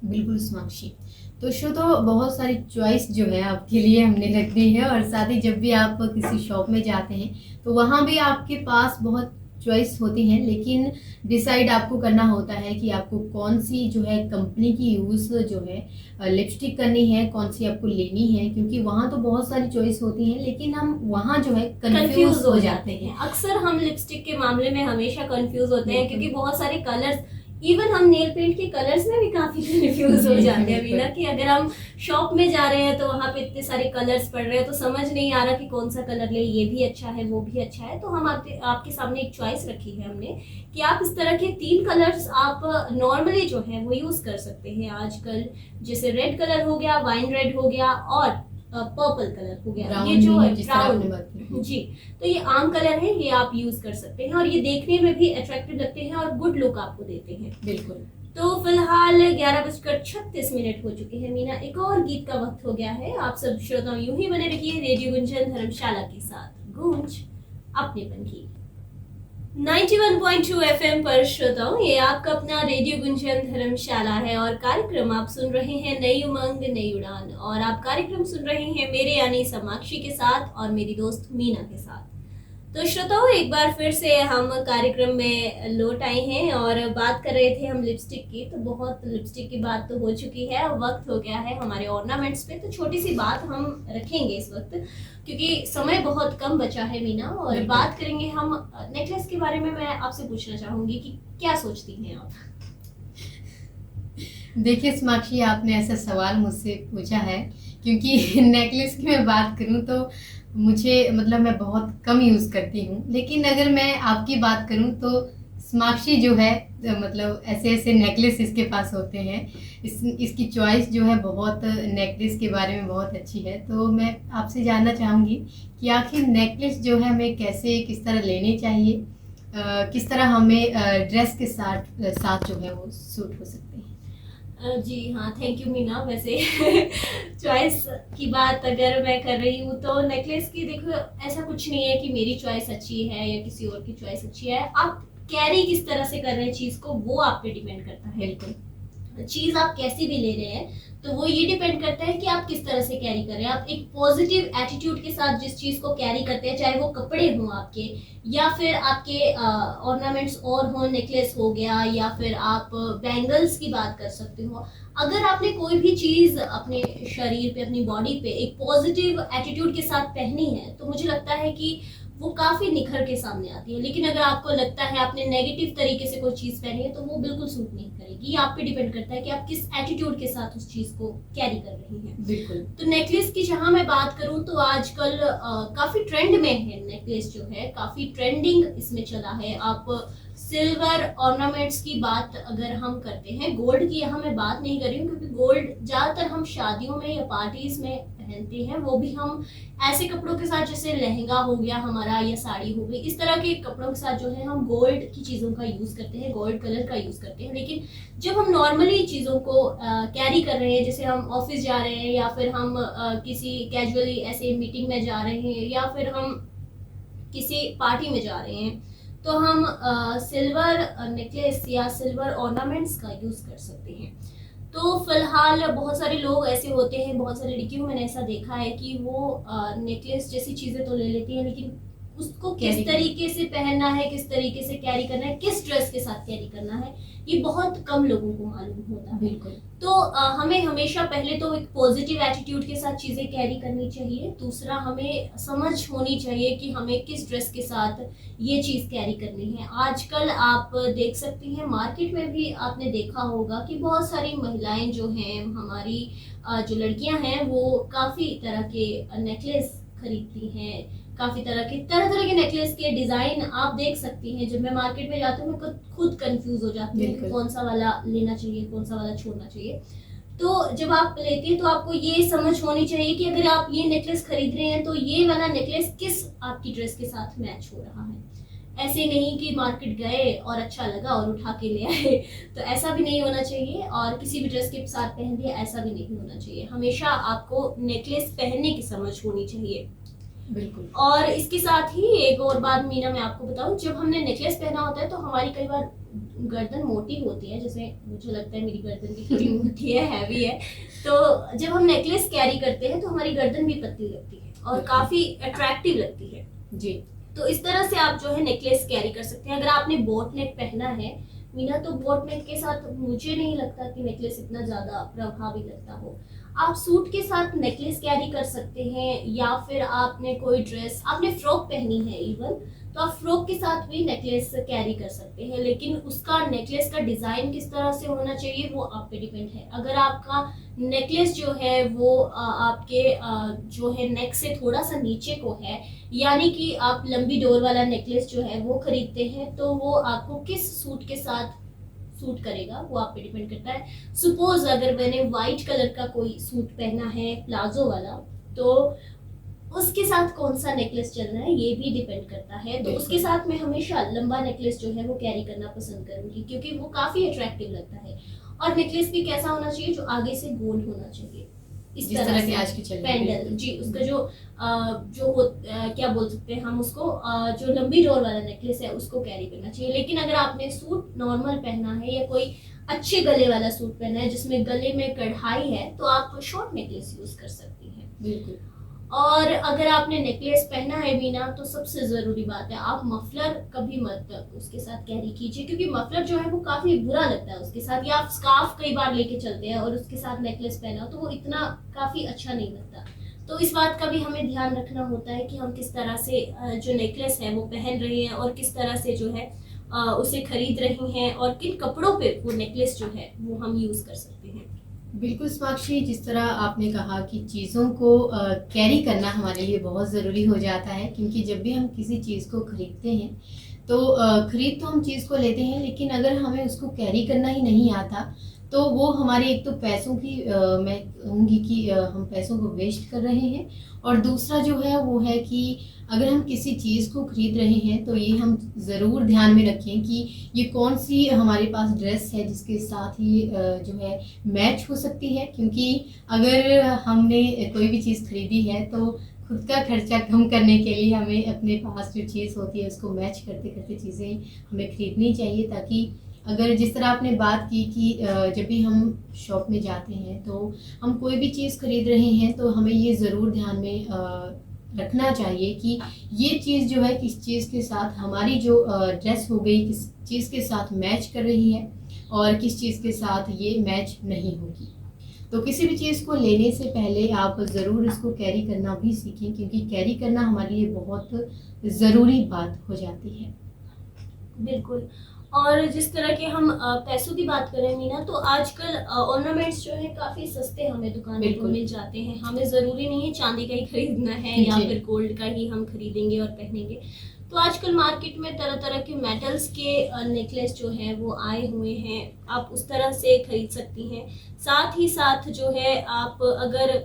S2: बिल्कुल साक्षी। तो बहुत सारी चॉइस जो है आपके लिए हमने रख दी है, और साथ ही जब भी आप किसी शॉप में जाते हैं तो वहाँ भी आपके पास बहुत चॉइस होती हैं, लेकिन डिसाइड आपको करना होता है कि आपको कौन सी जो है कंपनी की यूज़ जो है लिपस्टिक करनी है, कौन सी आपको लेनी है, क्योंकि वहाँ तो बहुत सारी चॉइस होती हैं लेकिन हम वहाँ जो है कंफ्यूज हो जाते हैं।
S1: अक्सर हम लिपस्टिक के मामले में हमेशा कंफ्यूज होते हैं,
S2: बिल्कुल।
S1: क्योंकि बहुत सारे कलर्स, इवन हम नेल पेंट के कलर्स में भी काफी कंफ्यूज हो जाते हैं मीना, कि अगर हम शॉप में जा रहे हैं तो वहाँ पे इतने सारे कलर्स पड़ रहे हैं तो समझ नहीं आ रहा कि कौन सा कलर ले, ये भी अच्छा है वो भी अच्छा है। तो हम आपके सामने एक चॉइस रखी है हमने कि आप इस तरह के 3 कलर्स आप नॉर्मली जो है वो यूज कर सकते हैं आजकल। जैसे रेड कलर हो गया, वाइन रेड हो गया, और पर्पल कलर हो गया। ये जो है ब्राउन, जी, तो ये आम कलर है, ये आप यूज कर सकते हैं और ये देखने में भी अट्रैक्टिव लगते हैं और गुड लुक आपको देते हैं।
S2: बिल्कुल।
S1: तो फिलहाल 11:36 हो चुके हैं मीना, एक और गीत का वक्त हो गया है। आप सब श्रोताओं यूं ही बने रहिए रेडियो गुंजन धर्मशाला के साथ, गूंज अपनेपन की 91.2 एफएम पर। श्रोताओं, ये आपका अपना रेडियो गुंजन धर्मशाला है और कार्यक्रम आप सुन रहे हैं नई उमंग नई उड़ान, और आप कार्यक्रम सुन रहे हैं मेरे यानी समाक्षी के साथ और मेरी दोस्त मीना के साथ। तो श्रोताओं, एक बार फिर से हम कार्यक्रम में लौट आए हैं और बात कर रहे थे हम लिपस्टिक की। तो बहुत लिपस्टिक की बात तो हो चुकी है, अब वक्त हो गया है हमारे ऑर्नामेंट्स पे। तो छोटी सी बात हम रखेंगे इस वक्त, क्योंकि समय बहुत कम बचा है मीना, और बात करेंगे हम नेकलेस के बारे में। मैं आपसे पूछना चाहूंगी कि क्या सोचती हैं आप?
S2: देखिए समाक्षी, आपने ऐसा सवाल मुझसे पूछा है क्योंकि नेकलेस की मैं बात करूं तो मुझे मतलब मैं बहुत कम यूज़ करती हूँ, लेकिन अगर मैं आपकी बात करूँ तो समाक्षी जो है मतलब ऐसे ऐसे नेकलेस इसके पास होते हैं। इसकी चॉइस जो है बहुत नेकलेस के बारे में बहुत अच्छी है। तो मैं आपसे जानना चाहूँगी कि आखिर नेकलेस जो है हमें कैसे किस तरह लेने चाहिए, किस तरह हमें ड्रेस के साथ जो है वो सूट हो सकते हैं।
S1: जी हाँ, थैंक यू मीना। वैसे चॉइस की बात अगर मैं कर रही हूँ तो नेकलेस की, देखो ऐसा कुछ नहीं है कि मेरी चॉइस अच्छी है या किसी और की चॉइस अच्छी है। आप कैरी किस तरह से कर रहे हैं चीज़ को, वो आप पे डिपेंड करता है।
S2: बिल्कुल।
S1: चीज़ आप कैसी भी ले रहे हैं तो वो ये डिपेंड करता है कि आप किस तरह से कैरी कर रहे हैं। आप एक पॉजिटिव एटीट्यूड के साथ जिस चीज़ को कैरी करते हैं, चाहे वो कपड़े हों आपके या फिर आपके ऑर्नामेंट्स और हो, नेकलेस हो गया, या फिर आप बैंगल्स की बात कर सकते हो। अगर आपने कोई भी चीज़ अपने शरीर पे, अपनी बॉडी पे एक पॉजिटिव एटीट्यूड के साथ पहनी है तो मुझे लगता है कि वो काफी निखर के सामने आती है। लेकिन अगर आपको लगता है आपने नेगेटिव तरीके से कोई चीज पहनी है तो वो बिल्कुल सूट नहीं करेगी। ये आप पे डिपेंड करता है कि आप किस एटीट्यूड के साथ उस चीज को कैरी कर रही हैं।
S2: बिल्कुल।
S1: तो नेकलेस की जहां मैं बात करूं तो आजकल काफी ट्रेंड में है नेकलेस, जो है काफी ट्रेंडिंग इसमें चला है। आप सिल्वर ऑर्नामेंट्स की बात अगर हम करते हैं, गोल्ड की यहाँ मैं बात नहीं कर रही हूँ, क्योंकि गोल्ड ज्यादातर हम शादियों में या पार्टीज में पहनते हैं, वो भी हम ऐसे कपड़ों के साथ जैसे लहंगा हो गया हमारा या साड़ी हो गई, इस तरह के कपड़ों के साथ जो है हम गोल्ड की चीज़ों का यूज़ करते हैं, गोल्ड कलर का यूज़ करते हैं। लेकिन जब हम नॉर्मली चीज़ों को कैरी कर रहे हैं, जैसे हम ऑफिस जा रहे हैं या फिर हम किसी कैजुअली ऐसे मीटिंग में जा रहे हैं या फिर हम किसी पार्टी में जा रहे हैं, तो हम सिल्वर नेकलेस या सिल्वर ऑर्नामेंट्स का यूज़ कर सकते हैं। तो फिलहाल बहुत सारे लोग ऐसे होते हैं, बहुत सारी लड़कियों को मैंने ऐसा देखा है कि वो नेकलेस जैसी चीजें तो ले लेती हैं, लेकिन उसको किस
S2: Carry
S1: तरीके से पहनना है, किस तरीके से कैरी करना है, किस ड्रेस के साथ कैरी करना है, ये बहुत कम लोगों को मालूम होता है।
S2: बिल्कुल।
S1: तो हमें हमेशा पहले तो एक पॉजिटिव एटीट्यूड के साथ चीजें कैरी करनी चाहिए। दूसरा, हमें समझ होनी चाहिए कि हमें किस ड्रेस के साथ ये चीज कैरी करनी है। आजकल आप देख सकती हैं, मार्केट में भी आपने देखा होगा कि बहुत सारी महिलाएं जो हैं, हमारी जो लड़कियां हैं, वो काफी तरह के नेकलेस खरीदती हैं। काफी तरह के नेकलेस के डिजाइन आप देख सकती हैं। जब मैं मार्केट में जाती हूँ, मैं खुद कंफ्यूज हो जाती हूँ कि
S2: बिल्कुल।
S1: कौन सा वाला लेना चाहिए, कौन सा वाला छोड़ना चाहिए। तो जब आप लेती हैं तो आपको ये समझ होनी चाहिए कि अगर आप ये नेकलेस खरीद रहे हैं तो ये वाला नेकलेस किस आपकी ड्रेस के साथ मैच हो रहा है। ऐसे नहीं कि मार्केट गए और अच्छा लगा और उठा के ले आए, तो ऐसा भी नहीं होना चाहिए। और किसी भी ड्रेस के साथ पहन दिया, ऐसा भी नहीं होना चाहिए। हमेशा आपको नेकलेस पहनने की समझ होनी चाहिए।
S2: बिल्कुल।
S1: और इसके साथ ही एक और बात मीना, मैं आपको बताऊं, जब हमने नेकलेस पहना होता है तो हमारी कई बार गर्दन मोटी होती है, जैसे मुझे लगता है मेरी गर्दन भी थोड़ी मोटी है, हैवी है। तो जब हम नेकलेस कैरी करते हैं तो हमारी गर्दन भी पतली लगती है और काफी अट्रैक्टिव लगती है
S2: जी।
S1: तो इस तरह से आप जो है नेकलेस कैरी कर सकते हैं। अगर आपने बोट नेक पहना है मीना, तो बोट नेक के साथ मुझे नहीं लगता कि नेकलेस इतना ज्यादा प्रभावी लगता हो। आप सूट के साथ नेकलेस कैरी कर सकते हैं, या फिर आपने कोई ड्रेस, आपने फ्रॉक पहनी है इवन, तो आप फ्रॉक के साथ भी नेकलेस कैरी कर सकते हैं। लेकिन उसका नेकलेस का डिजाइन किस तरह से होना चाहिए वो आप पे डिपेंड है। अगर आपका नेकलेस जो है वो आपके जो है नेक से थोड़ा सा नीचे को है, यानी कि आप लंबी डोर वाला नेकलेस जो है वो खरीदते हैं, तो वो आपको किस सूट के साथ सूट करेगा वो आप पे डिपेंड करता है। सपोज अगर मैंने व्हाइट कलर का कोई सूट पहना है प्लाजो वाला, तो उसके साथ कौन सा नेकलेस चल रहा है ये भी डिपेंड करता है। तो उसके साथ मैं हमेशा लंबा नेकलेस जो है वो कैरी करना पसंद करूंगी, क्योंकि वो काफी अट्रैक्टिव लगता है। और नेकलेस भी कैसा होना चाहिए, जो आगे से गोल होना चाहिए, इस
S2: जिस
S1: तरह
S2: तरह
S1: से
S2: की आज की चल रही है।
S1: पेंडल जी, उसका क्या बोल सकते हैं हम उसको, जो लंबी डोर वाला नेकलेस है उसको कैरी करना चाहिए। लेकिन अगर आपने सूट नॉर्मल पहना है या कोई अच्छे गले वाला सूट पहना है जिसमें गले में कढ़ाई है, तो आप शॉर्ट नेकलेस यूज कर सकती हैं।
S2: बिल्कुल।
S1: और अगर आपने नेकलेस पहना है मीना, तो सबसे जरूरी बात है, आप मफलर कभी मत उसके साथ कैरी कीजिए, क्योंकि मफलर जो है वो काफी बुरा लगता है उसके साथ। या आप स्कार्फ कई बार लेके चलते हैं और उसके साथ नेकलेस पहना हो, तो वो इतना काफी अच्छा नहीं लगता। तो इस बात का भी हमें ध्यान रखना होता है कि हम किस तरह से जो नेकलेस है वो पहन रहे हैं, और किस तरह से जो है उसे खरीद रही हैं, और किन कपड़ों पे वो नेकलेस जो है वो हम यूज कर सकते हैं।
S2: बिल्कुल साक्षी, जिस तरह आपने कहा कि चीज़ों को कैरी करना हमारे लिए बहुत ज़रूरी हो जाता है, क्योंकि जब भी हम किसी चीज़ को खरीदते हैं तो खरीद तो हम चीज़ को लेते हैं, लेकिन अगर हमें उसको कैरी करना ही नहीं आता तो वो हमारे एक तो पैसों की मैं कहूँगी कि हम पैसों को वेस्ट कर रहे हैं। और दूसरा जो है वो है कि अगर हम किसी चीज़ को खरीद रहे हैं तो ये हम ज़रूर ध्यान में रखें कि ये कौन सी हमारे पास ड्रेस है जिसके साथ ये जो है मैच हो सकती है। क्योंकि अगर हमने कोई भी चीज़ खरीदी है तो खुद का खर्चा कम करने के लिए हमें अपने पास जो चीज़ होती है उसको मैच करते करते चीज़ें हमें खरीदनी चाहिए, ताकि अगर जिस तरह आपने बात की कि जब भी हम शॉप में जाते हैं तो हम कोई भी चीज़ खरीद रहे हैं तो हमें ये ज़रूर ध्यान में रखना चाहिए कि ये चीज़ जो है किस चीज़ के साथ हमारी जो ड्रेस हो गई किस चीज़ के साथ मैच कर रही है और किस चीज़ के साथ ये मैच नहीं होगी। तो किसी भी चीज़ को लेने से पहले आप ज़रूर इसको कैरी करना भी सीखें, क्योंकि कैरी करना हमारे लिए बहुत ज़रूरी बात हो जाती है।
S1: बिल्कुल। और जिस तरह के हम पैसों की बात करें मीना, तो आजकल ऑर्नामेंट्स जो है काफी सस्ते हमें दुकानों पर
S2: बिल्कुल।
S1: मिल जाते हैं। हमें जरूरी नहीं है चांदी का ही खरीदना है या
S2: जी।
S1: फिर गोल्ड का ही हम खरीदेंगे और पहनेंगे। तो आजकल मार्केट में तरह तरह के मेटल्स के नेकलेस जो है वो आए हुए हैं, आप उस तरह से खरीद सकती हैं। साथ ही साथ जो है आप अगर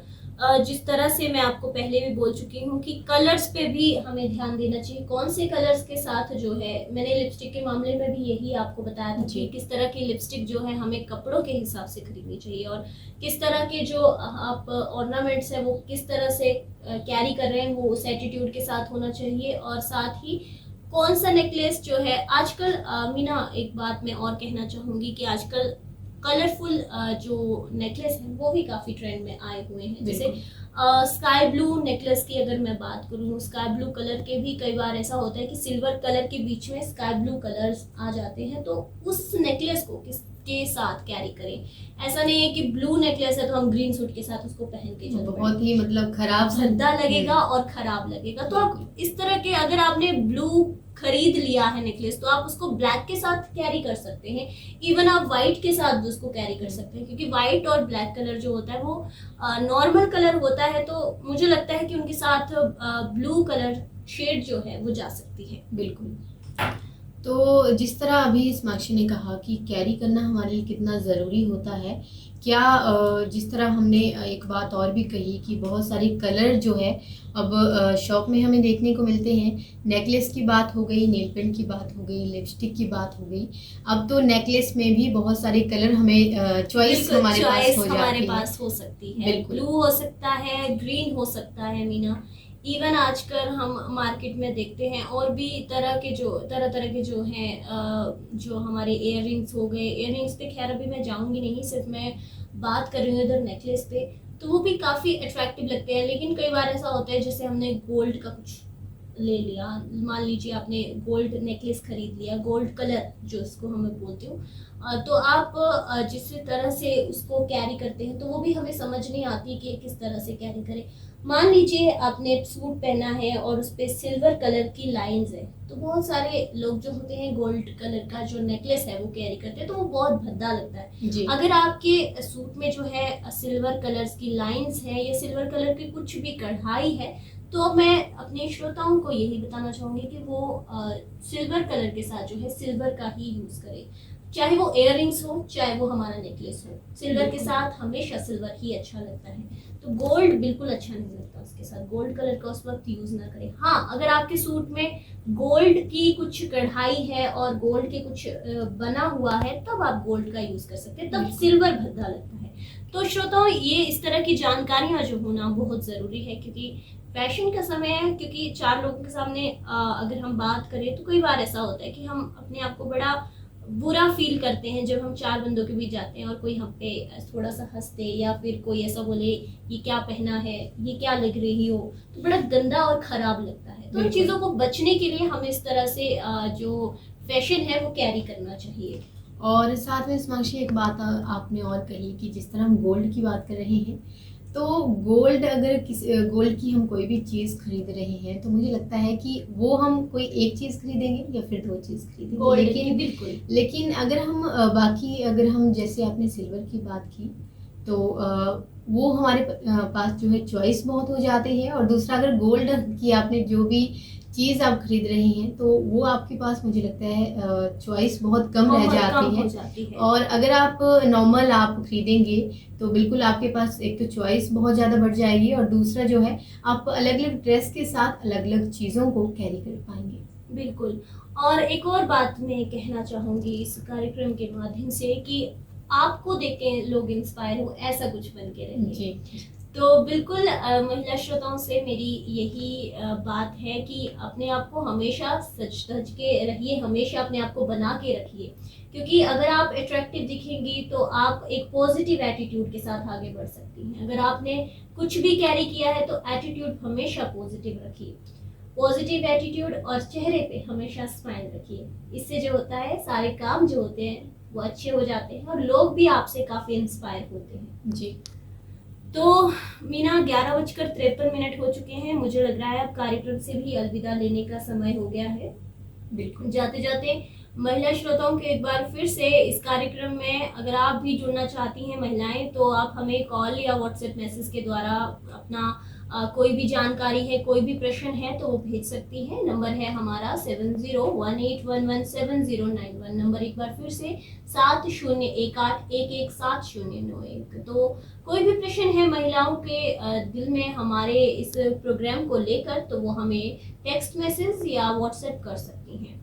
S1: जिस तरह से मैं आपको पहले भी बोल चुकी हूँ कि कलर्स पे भी हमें ध्यान देना चाहिए, कौन से कलर्स के साथ जो है, मैंने लिपस्टिक के मामले में भी यही आपको बताया था
S2: जी।
S1: कि किस तरह की लिपस्टिक जो है हमें कपड़ों के हिसाब से खरीदनी चाहिए, और किस तरह के जो आप ऑर्नामेंट्स है वो किस तरह से कैरी कर रहे हैं वो उस एटीट्यूड के साथ होना चाहिए। और साथ ही कौन सा नेकलेस जो है आजकल मीना, एक बात मैं और कहना चाहूंगी कि आजकल कलरफुल जो नेकलेस है वो भी काफ़ी ट्रेंड में आए हुए हैं। जैसे
S2: बिल्कुल।
S1: स्काई ब्लू नेकलेस की अगर मैं बात करूँ, स्काई ब्लू कलर के भी कई बार ऐसा होता है कि सिल्वर कलर के बीच में स्काई ब्लू कलर्स आ जाते हैं, तो उस नेकलेस को किसके साथ कैरी करें। ऐसा नहीं है कि ब्लू नेकलेस है तो हम ग्रीन सूट के साथ उसको पहन के चल पड़े,
S2: बहुत ही मतलब खराब
S1: भद्दा लगेगा और खराब लगेगा। तो आप इस तरह के, अगर आपने ब्लू खरीद लिया है नेकलेस, तो आप उसको ब्लैक के साथ कैरी कर सकते हैं। इवन आप व्हाइट के साथ भी उसको कैरी कर सकते हैं, क्योंकि व्हाइट और ब्लैक कलर जो होता है वो नॉर्मल कलर होता है, तो मुझे लगता है कि उनके साथ ब्लू कलर शेड जो है वो जा सकती है।
S2: बिल्कुल। तो जिस तरह अभी साक्षी ने कहा कि कैरी करना हमारे लिए कितना ज़रूरी होता है, क्या जिस तरह हमने एक बात और भी कही कि बहुत सारे कलर जो है अब शॉप में हमें देखने को मिलते हैं। नेकलेस की बात हो गई, नेल पेंट की बात हो गई, लिपस्टिक की बात हो गई, अब तो नेकलेस में भी बहुत सारे कलर हमें चॉइस हमारे पास हो जाती है।
S1: पास हो सकती है,
S2: बिल्कुल।
S1: ब्लू हो सकता है, ग्रीन हो सकता है मीना। इवन आजकल हम मार्केट में देखते हैं और भी तरह तरह के जो हैं, जो हमारे इयररिंग्स हो गए। इयररिंग्स पे खैर अभी मैं जाऊंगी नहीं, सिर्फ मैं बात कर रही हूँ इधर नेकलेस पे, तो वो भी काफ़ी अट्रैक्टिव लगते हैं। लेकिन कई बार ऐसा होता है जैसे हमने गोल्ड का कुछ ले लिया, मान लीजिए आपने गोल्ड नेकलेस खरीद लिया, गोल्ड कलर जो इसको हमें बोलती हूँ, तो आप जिस तरह से उसको कैरी करते हैं तो वो भी हमें समझ नहीं आती कि किस तरह से कैरी करें। मान लीजिए आपने सूट पहना है और उस पर सिल्वर कलर की लाइंस है, तो बहुत सारे लोग जो होते हैं गोल्ड कलर का जो नेकलेस है वो कैरी करते हैं, तो वो बहुत भद्दा लगता है।
S2: जी।
S1: अगर आपके सूट में जो है सिल्वर कलर्स की लाइंस है या सिल्वर कलर की कुछ भी कढ़ाई है, तो मैं अपने श्रोताओं को यही बताना चाहूंगी कि वो सिल्वर कलर के साथ जो है सिल्वर का ही यूज करें, चाहे वो इयररिंग्स हो चाहे वो हमारा नेकलेस हो। सिल्वर के साथ हमेशा सिल्वर ही अच्छा लगता है, तो गोल्ड बिल्कुल अच्छा नहीं लगता उसके साथ। गोल्ड कलर का उस वक्त यूज ना करें। हाँ, अगर आपके सूट में गोल्ड की कुछ कढ़ाई है और गोल्ड के कुछ बना हुआ है, तब आप गोल्ड का यूज कर सकते हैं, तब सिल्वर भद्दा लगता है। तो श्रोताओं, ये इस तरह की जानकारियां जो होना बहुत जरूरी है, क्योंकि फैशन का समय है। क्योंकि चार लोगों के सामने अगर हम बात करें तो कई बार ऐसा होता है कि हम अपने आप को बड़ा बुरा फील करते हैं जब हम चार बंदों के बीच जाते हैं और कोई हम पे थोड़ा सा हंसते या फिर कोई ऐसा बोले ये क्या पहना है, ये क्या लग रही हो, तो बड़ा गंदा और खराब लगता है। तो इन चीज़ों को बचने के लिए हमें इस तरह से जो फैशन है वो कैरी करना चाहिए।
S2: और साथ में साक्षी एक बात आपने और कही कि जिस तरह हम गोल्ड की बात कर रहे हैं, तो गोल्ड अगर गोल्ड की हम कोई भी चीज़ खरीद रहे हैं, तो मुझे लगता है कि वो हम कोई एक चीज़ खरीदेंगे या फिर दो चीज़ खरीदेंगे। लेकिन अगर हम बाकी अगर हम जैसे आपने सिल्वर की बात की, तो वो हमारे पास जो है चॉइस बहुत हो जाते हैं। और दूसरा, अगर गोल्ड की आपने जो भी चीज़ आप खरीद रहे हैं, तो वो आपके पास मुझे लगता है चॉइस बहुत कम रह जाती है। और अगर आप नॉर्मल आप खरीदेंगे तो बिल्कुल आपके पास एक तो चॉइस बहुत ज़्यादा बढ़ जाएगी, और दूसरा जो है आप अलग अलग ड्रेस के साथ अलग अलग चीज़ों को कैरी कर पाएंगे।
S1: बिल्कुल। और एक और बात मैं कहना चाहूँगी इस कार्यक्रम के माध्यम से कि आपको देख के लोग इंस्पायर हो, ऐसा कुछ बन के रहिए।
S2: जी।
S1: तो बिल्कुल महिला श्रोताओं से मेरी यही बात है कि अपने आप को हमेशा सच धज के रहिए, हमेशा अपने आप को बना के रखिए, क्योंकि अगर आप अट्रैक्टिव दिखेंगी तो आप एक पॉजिटिव एटीट्यूड के साथ आगे बढ़ सकती हैं। अगर आपने कुछ भी कैरी किया है तो एटीट्यूड हमेशा पॉजिटिव रखिए, पॉजिटिव एटीट्यूड, और चेहरे पे हमेशा स्माइल रखिए। इससे जो होता है सारे काम जो होते हैं वो अच्छे हो जाते हैं और लोग भी आपसे काफ़ी इंस्पायर होते हैं।
S2: जी।
S1: तो मीना, 11:53 हो चुके हैं। मुझे लग रहा है अब कार्यक्रम से भी अलविदा लेने का समय हो गया है।
S2: बिल्कुल।
S1: जाते जाते महिला श्रोताओं के एक बार फिर से इस कार्यक्रम में अगर आप भी जुड़ना चाहती हैं महिलाएं, तो आप हमें कॉल या व्हाट्सएप मैसेज के द्वारा अपना कोई भी जानकारी है, कोई भी प्रश्न है तो वो भेज सकती हैं। नंबर है हमारा 7018117091। नंबर एक बार फिर से 7018117091। तो कोई भी प्रश्न है महिलाओं के दिल में हमारे इस प्रोग्राम को लेकर, तो वो हमें टेक्स्ट मैसेज या व्हाट्सएप कर सकती हैं।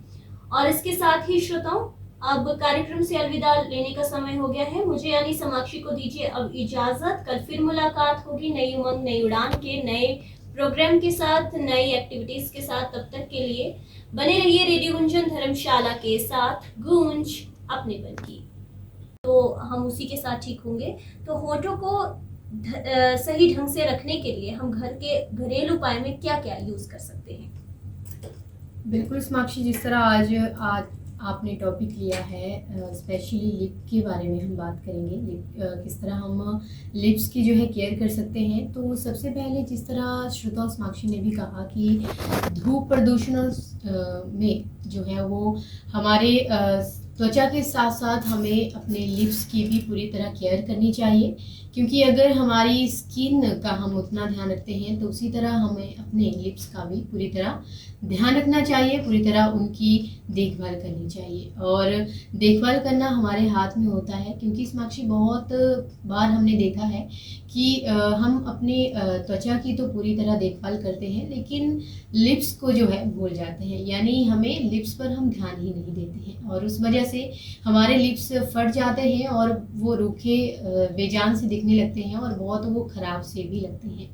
S1: और इसके साथ ही श्रोताओं, अब कार्यक्रम से अलविदा लेने का समय हो गया है। मुझे यानी साक्षी को दीजिए अब इजाजत। कल फिर मुलाकात होगी नई उमंग नई उड़ान के नए प्रोग्राम के साथ, नई एक्टिविटीज के साथ। तब तक के लिए बने रहिए रेडियो गुंजन धर्मशाला के साथ। गूंज अपनेपन की। तो हम उसी के साथ ठीक होंगे। तो होठों को सही ढंग से रखने के लिए हम घर के घरेलू उपाय में क्या क्या यूज कर सकते हैं?
S2: बिल्कुल साक्षी, जिस तरह आज आपने टॉपिक लिया है, स्पेशली लिप के बारे में हम बात करेंगे। लिप किस तरह हम लिप्स की जो है केयर कर सकते हैं। तो सबसे पहले जिस तरह श्रुता साक्षी ने भी कहा कि धूप प्रदूषण में जो है वो हमारे त्वचा के साथ साथ हमें अपने लिप्स की भी पूरी तरह केयर करनी चाहिए, क्योंकि अगर हमारी स्किन का हम उतना ध्यान रखते हैं तो उसी तरह हमें अपने लिप्स का भी पूरी तरह ध्यान रखना चाहिए, पूरी तरह उनकी देखभाल करनी चाहिए। और देखभाल करना हमारे हाथ में होता है, क्योंकि साक्षी बहुत बार हमने देखा है कि हम अपने त्वचा की तो पूरी तरह देखभाल करते हैं, लेकिन लिप्स को जो है भूल जाते हैं, यानी हमें लिप्स पर हम ध्यान ही नहीं देते हैं और उस वजह से हमारे लिप्स फट जाते हैं और वो रूखे बेजान से दिखने लगते हैं और बहुत वो ख़राब से भी लगते हैं।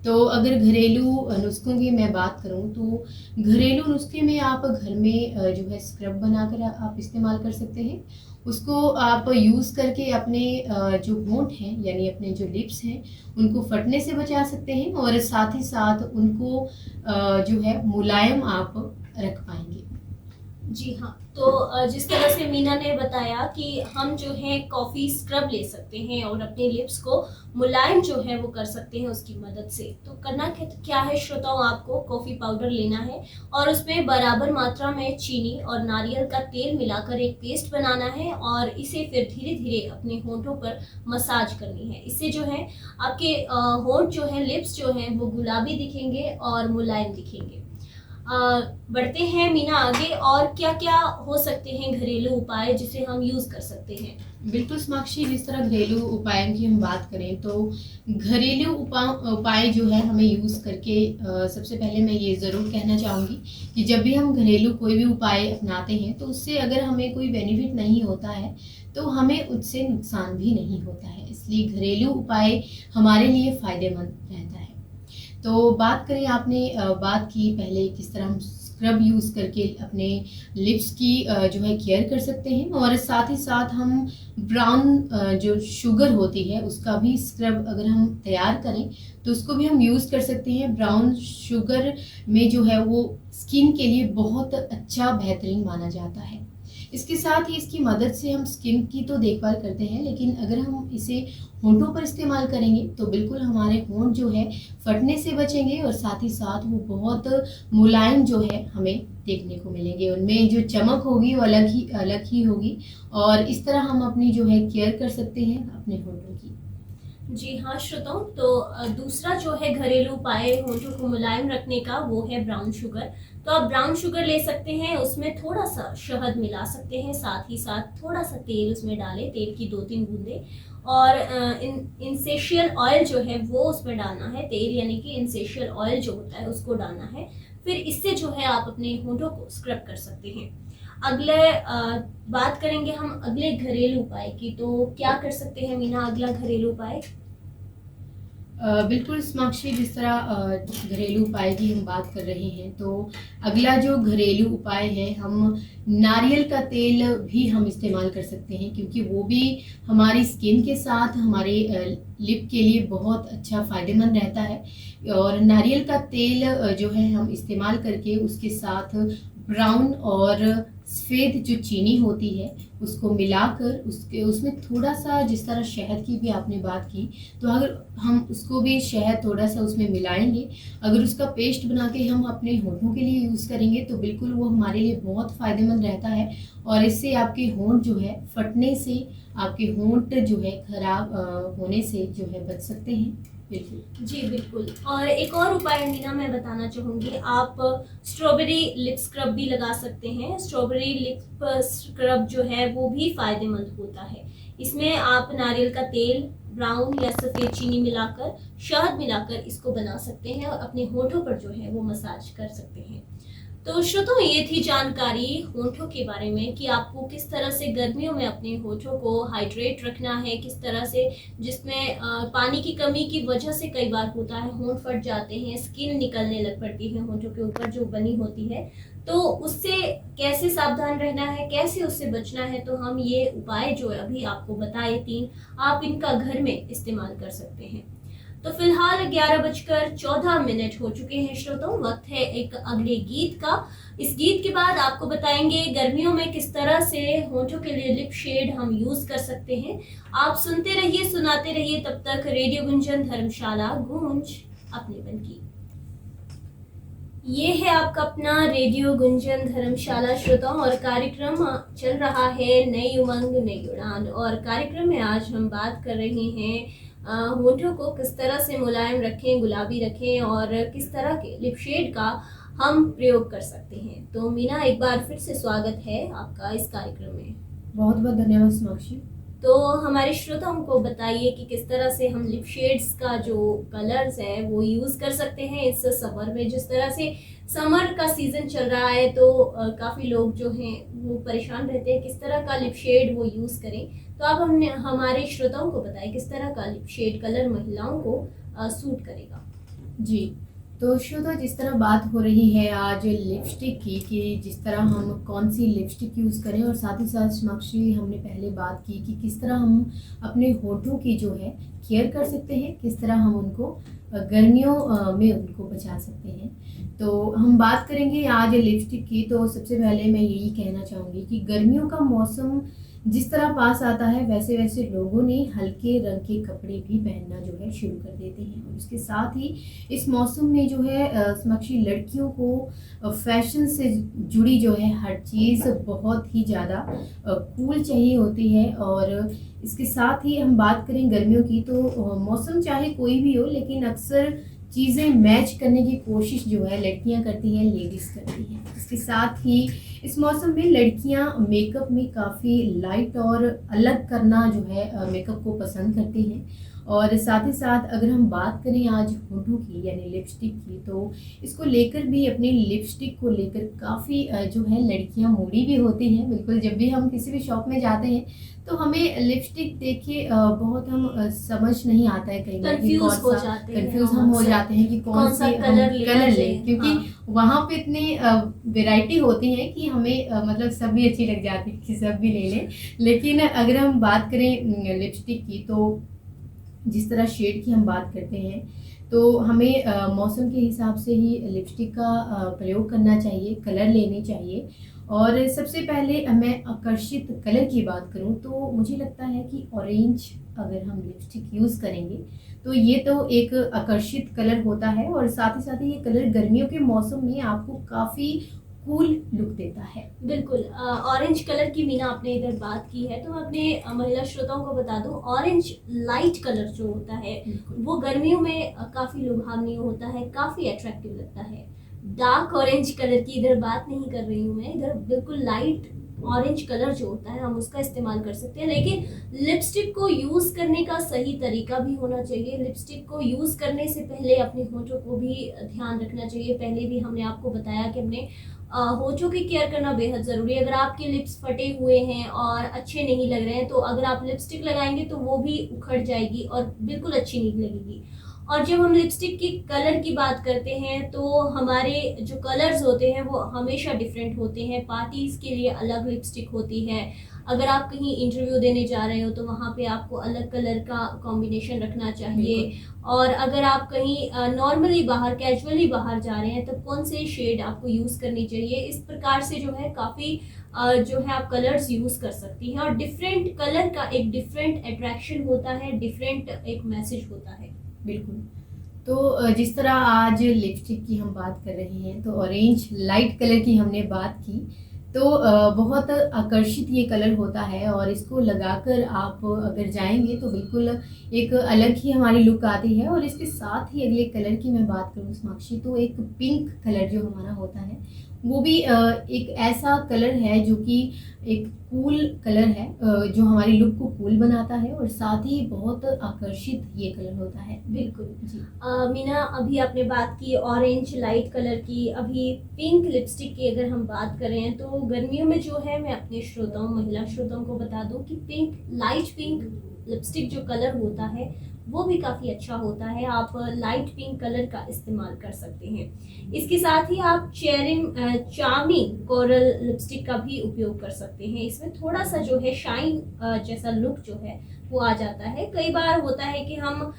S2: तो अगर घरेलू नुस्खों की मैं बात करूं तो घरेलू नुस्खे में आप घर में जो है स्क्रब बनाकर आप इस्तेमाल कर सकते हैं। उसको आप यूज़ करके अपने जो होंठ हैं यानी अपने जो लिप्स हैं उनको फटने से बचा सकते हैं और साथ ही साथ उनको जो है मुलायम आप रख पाएंगे।
S1: जी हाँ, तो जिस तरह से मीना ने बताया कि हम जो है कॉफ़ी स्क्रब ले सकते हैं और अपने लिप्स को मुलायम जो है वो कर सकते हैं उसकी मदद से। तो करना क्या है श्रोताओं, आपको कॉफ़ी पाउडर लेना है और उसमें बराबर मात्रा में चीनी और नारियल का तेल मिलाकर एक पेस्ट बनाना है और इसे फिर धीरे धीरे अपने होंठों पर मसाज करनी है। इससे जो है आपके होंठ जो है, लिप्स जो हैं वो गुलाबी दिखेंगे और मुलायम दिखेंगे। बढ़ते हैं मीना आगे, और क्या क्या हो सकते हैं घरेलू उपाय जिसे हम यूज कर सकते हैं?
S2: बिल्कुल साक्षी, जिस तरह घरेलू उपायों की हम बात करें तो घरेलू उपाय जो है हमें यूज़ करके सबसे पहले मैं ये ज़रूर कहना चाहूँगी कि जब भी हम घरेलू कोई भी उपाय अपनाते हैं तो उससे अगर हमें कोई बेनिफिट नहीं होता है तो हमें उससे नुकसान भी नहीं होता है, इसलिए घरेलू उपाय हमारे लिए फ़ायदेमंद रहता है। तो बात करें, आपने बात की पहले किस तरह हम स्क्रब यूज़ करके अपने लिप्स की जो है केयर कर सकते हैं और साथ ही साथ हम ब्राउन जो शुगर होती है उसका भी स्क्रब अगर हम तैयार करें तो उसको भी हम यूज़ कर सकते हैं। ब्राउन शुगर में जो है वो स्किन के लिए बहुत अच्छा बेहतरीन माना जाता है। इसके साथ ही इसकी मदद से हम स्किन की तो देखभाल करते हैं, लेकिन अगर हम इसे होंठों पर इस्तेमाल करेंगे तो बिल्कुल हमारे होंठ जो है फटने से बचेंगे और साथ ही साथ वो बहुत मुलायम जो है हमें देखने को मिलेंगे, उनमें जो चमक होगी वो अलग ही होगी और इस तरह हम अपनी जो है केयर कर सकते हैं अपने होंठों की।
S1: जी हाँ श्रोताओं, तो दूसरा जो है घरेलू उपाय होंठों को मुलायम रखने का वो है ब्राउन शुगर। तो आप ब्राउन शुगर ले सकते हैं, उसमें थोड़ा सा शहद मिला सकते हैं, साथ ही साथ थोड़ा सा तेल उसमें डालें, तेल की 2-3 बूंदे, और इंसेशियल ऑयल जो है वो उसमें डालना है। तेल यानी कि इंसेशियल ऑयल जो होता है उसको डालना है। फिर इससे जो है आप अपने होंठों को स्क्रब कर सकते हैं। अगले बात करेंगे हम अगले घरेलू उपाय की। तो क्या कर सकते हैं मीना अगला घरेलू उपाय?
S2: बिल्कुल साक्षी, जिस तरह घरेलू उपाय की हम बात कर रहे हैं तो अगला जो घरेलू उपाय है, हम नारियल का तेल भी हम इस्तेमाल कर सकते हैं, क्योंकि वो भी हमारी स्किन के साथ हमारे लिप के लिए बहुत अच्छा फ़ायदेमंद रहता है। और नारियल का तेल जो है हम इस्तेमाल करके उसके साथ ब्राउन और सफ़ेद जो चीनी होती है उसको मिलाकर उसमें थोड़ा सा, जिस तरह शहद की भी आपने बात की, तो अगर हम उसको भी शहद थोड़ा सा उसमें मिलाएंगे, अगर उसका पेस्ट बना के हम अपने होंठों के लिए यूज़ करेंगे तो बिल्कुल वो हमारे लिए बहुत फ़ायदेमंद रहता है और इससे आपके होंठ जो है फटने से, आपके होंठ जो है ख़राब होने से जो है बच सकते हैं। बिल्कुल
S1: जी बिल्कुल। और एक और उपाय मीना मैं बताना चाहूँगी, आप स्ट्रॉबेरी लिप स्क्रब भी लगा सकते हैं। स्ट्रॉबेरी लिप स्क्रब जो है वो भी फ़ायदेमंद होता है। इसमें आप नारियल का तेल, ब्राउन या सफ़ेद चीनी मिलाकर, शहद मिलाकर इसको बना सकते हैं और अपने होठों पर जो है वो मसाज कर सकते हैं। तो श्रोताओ, ये थी जानकारी होठों के बारे में कि आपको किस तरह से गर्मियों में अपने होठों को हाइड्रेट रखना है, किस तरह से, जिसमें पानी की कमी की वजह से कई बार होता है होंठ फट जाते हैं, स्किन निकलने लग पड़ती है होठों के ऊपर जो बनी होती है। तो उससे कैसे सावधान रहना है, कैसे उससे बचना है, तो हम ये उपाय जो अभी आपको बताए 3, आप इनका घर में इस्तेमाल कर सकते हैं। तो फिलहाल 11:14 हो चुके हैं श्रोताओं, वक्त है एक अगले गीत का। इस गीत के बाद आपको बताएंगे गर्मियों में किस तरह से होठों के लिए लिप शेड हम यूज कर सकते हैं। आप सुनते रहिए, सुनाते रहिए, तब तक रेडियो गुंजन धर्मशाला, गूंज अपने मन की। ये है आपका अपना रेडियो गुंजन धर्मशाला श्रोताओं, और कार्यक्रम चल रहा है नई उमंग नई उड़ान। और कार्यक्रम में आज हम बात कर रहे हैं होठों को किस तरह से मुलायम रखें, गुलाबी रखें, और किस तरह के लिप शेड का हम प्रयोग कर सकते हैं। तो मीना, एक बार फिर से स्वागत है आपका इस कार्यक्रम में।
S2: बहुत बहुत धन्यवाद सोनाक्षी।
S1: तो हमारे श्रोताओं को बताइए कि किस तरह से हम लिप शेड्स का जो कलर्स है वो यूज कर सकते हैं इस समर में। जिस तरह से समर का सीजन चल रहा है तो काफी लोग जो हैं वो परेशान रहते हैं किस तरह का लिप शेड वो यूज करें। तो आप हमने हमारे श्रोताओं को बताएं किस तरह का लिप शेड कलर महिलाओं को सूट करेगा।
S2: जी, तो श्रोता, जिस तरह बात हो रही है आज लिपस्टिक की कि जिस तरह हम कौन सी लिपस्टिक यूज़ करें, और साथ ही साथ सोनाक्षी हमने पहले बात की कि किस तरह हम अपने होठों की जो है केयर कर सकते हैं, किस तरह हम उनको गर्मियों में उनको बचा सकते हैं। तो हम बात करेंगे आज लिपस्टिक की। तो सबसे पहले मैं यही कहना चाहूँगी कि गर्मियों का मौसम जिस तरह पास आता है वैसे वैसे लोगों ने हल्के रंग के कपड़े भी पहनना जो है शुरू कर देते हैं। और उसके साथ ही इस मौसम में जो है समक्षी लड़कियों को फैशन से जुड़ी जो है हर चीज़ बहुत ही ज़्यादा कूल चाहिए होती है। और इसके साथ ही हम बात करें गर्मियों की, तो मौसम चाहे कोई भी हो, लेकिन अक्सर चीज़ें मैच करने की कोशिश जो है लड़कियां करती हैं, लेडीज़ करती हैं। इसके साथ ही इस मौसम में लड़कियां मेकअप में काफ़ी लाइट और अलग करना जो है मेकअप को पसंद करती हैं। और साथ ही साथ अगर हम बात करें आज होठों की यानी लिपस्टिक की, तो इसको लेकर भी, अपनी लिपस्टिक को लेकर काफ़ी जो है लड़कियां मूडी भी होती हैं। बिल्कुल, जब भी हम किसी भी शॉप में जाते हैं तो हमें लिपस्टिक देखिए बहुत हम समझ नहीं आता है कहीं बार कि
S1: कंफ्यूज
S2: हम हो जाते हैं कि कौन सा कलर लें, क्योंकि वहाँ पे इतनी वैरायटी होती है कि हमें मतलब सब भी अच्छी लग जाती है कि सब भी ले लें। लेकिन अगर हम बात करें लिपस्टिक की, तो जिस तरह शेड की हम बात करते हैं तो हमें मौसम के हिसाब से ही लिपस्टिक का प्रयोग करना चाहिए, कलर लेने चाहिए। और सबसे पहले मैं आकर्षित कलर की बात करूं तो मुझे लगता है कि ऑरेंज अगर हम लिपस्टिक यूज़ करेंगे तो ये तो एक आकर्षित कलर होता है, और साथ ही ये कलर गर्मियों के मौसम में आपको काफ़ी कूल लुक देता है।
S1: बिल्कुल, ऑरेंज कलर की मीना आपने इधर बात की है तो मैं अपने महिला श्रोताओं को बता दूं, ऑरेंज लाइट कलर जो होता है वो गर्मियों में काफ़ी लुभावनीय होता है, काफ़ी अट्रैक्टिव लगता है। डार्क ऑरेंज कलर की इधर बात नहीं कर रही हूँ मैं, इधर बिल्कुल लाइट ऑरेंज कलर जो होता है हम उसका इस्तेमाल कर सकते हैं। लेकिन लिपस्टिक को यूज़ करने का सही तरीका भी होना चाहिए। लिपस्टिक को यूज़ करने से पहले अपने होठों को भी ध्यान रखना चाहिए। पहले भी हमने आपको बताया कि अपने होठों की केयर करना बेहद ज़रूरी है। अगर आपके लिप्स फटे हुए हैं और अच्छे नहीं लग रहे हैं तो अगर आप लिपस्टिक लगाएंगे तो वो भी उखड़ जाएगी और बिल्कुल अच्छी नहीं लगेगी। और जब हम लिपस्टिक की कलर की बात करते हैं तो हमारे जो कलर्स होते हैं वो हमेशा डिफरेंट होते हैं। पार्टीज़ के लिए अलग लिपस्टिक होती है, अगर आप कहीं इंटरव्यू देने जा रहे हो तो वहाँ पे आपको अलग कलर का कॉम्बिनेशन रखना चाहिए। और अगर आप कहीं नॉर्मली बाहर, कैजुअली बाहर जा रहे हैं तो कौन से शेड आपको यूज़ करनी चाहिए, इस प्रकार से जो है काफ़ी जो है आप कलर्स यूज़ कर सकती हैं। और डिफरेंट कलर का एक डिफरेंट अट्रैक्शन होता है, डिफरेंट एक मैसेज होता है।
S2: बिल्कुल, तो जिस तरह आज लिपस्टिक की हम बात कर रहे हैं तो ऑरेंज लाइट कलर की हमने बात की, तो बहुत आकर्षित ये कलर होता है और इसको लगाकर आप अगर जाएंगे तो बिल्कुल एक अलग ही हमारी लुक आती है। और इसके साथ ही अगले कलर की मैं बात करूँ साक्षी, तो एक पिंक कलर जो हमारा होता है वो भी एक ऐसा कलर है जो कि एक कूल कलर है, जो हमारी लुक को कूल बनाता है और साथ ही बहुत आकर्षित ये कलर होता है।
S1: बिल्कुल।
S2: जी।
S1: मीना, अभी आपने बात की ऑरेंज लाइट कलर की, अभी पिंक लिपस्टिक की अगर हम बात करें तो गर्मियों में जो है, मैं अपने श्रोताओं, महिला श्रोताओं को बता दूं कि पिंक, लाइट पिंक लिपस्टिक जो कलर होता है वो भी काफ़ी अच्छा होता है। आप लाइट पिंक कलर का इस्तेमाल कर सकते हैं। इसके साथ ही आप चार्मिंग कोरल लिपस्टिक का भी उपयोग कर सकते हैं। इसमें थोड़ा सा जो है शाइन जैसा लुक जो है वो आ जाता है। कई बार होता है कि हम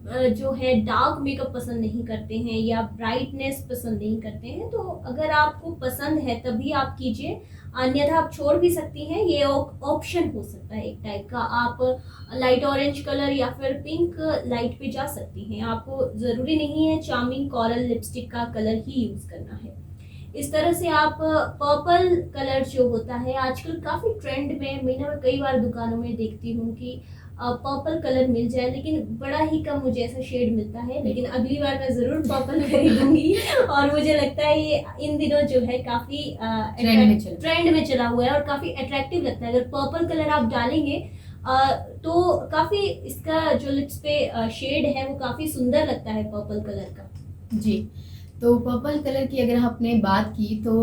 S1: जो है डार्क मेकअप पसंद नहीं करते हैं या ब्राइटनेस पसंद नहीं करते हैं, तो अगर आपको पसंद है तभी आप कीजिए, अन्यथा आप छोड़ भी सकती हैं। ये ऑप्शन हो सकता है एक टाइप का। आप लाइट ऑरेंज कलर या फिर पिंक लाइट पे जा सकती हैं। आपको ज़रूरी नहीं है चार्मिंग कोरल लिपस्टिक का कलर ही यूज़ करना है। इस तरह से आप पर्पल कलर जो होता है आजकल काफ़ी ट्रेंड में, मैं कई बार दुकानों में देखती हूँ कि पर्पल कलर मिल जाए, लेकिन बड़ा ही कम मुझे ऐसा शेड मिलता है। लेकिन अगली बार मैं ज़रूर पर्पल खरीदूंगी और मुझे लगता है ये इन दिनों जो है काफ़ी ट्रेंड में चला हुआ है और काफ़ी अट्रैक्टिव लगता है। अगर पर्पल कलर आप डालेंगे तो काफ़ी इसका जो लिप्स पे शेड है वो काफ़ी सुंदर लगता है पर्पल कलर का।
S2: जी। तो पर्पल कलर की अगर आपने बात की तो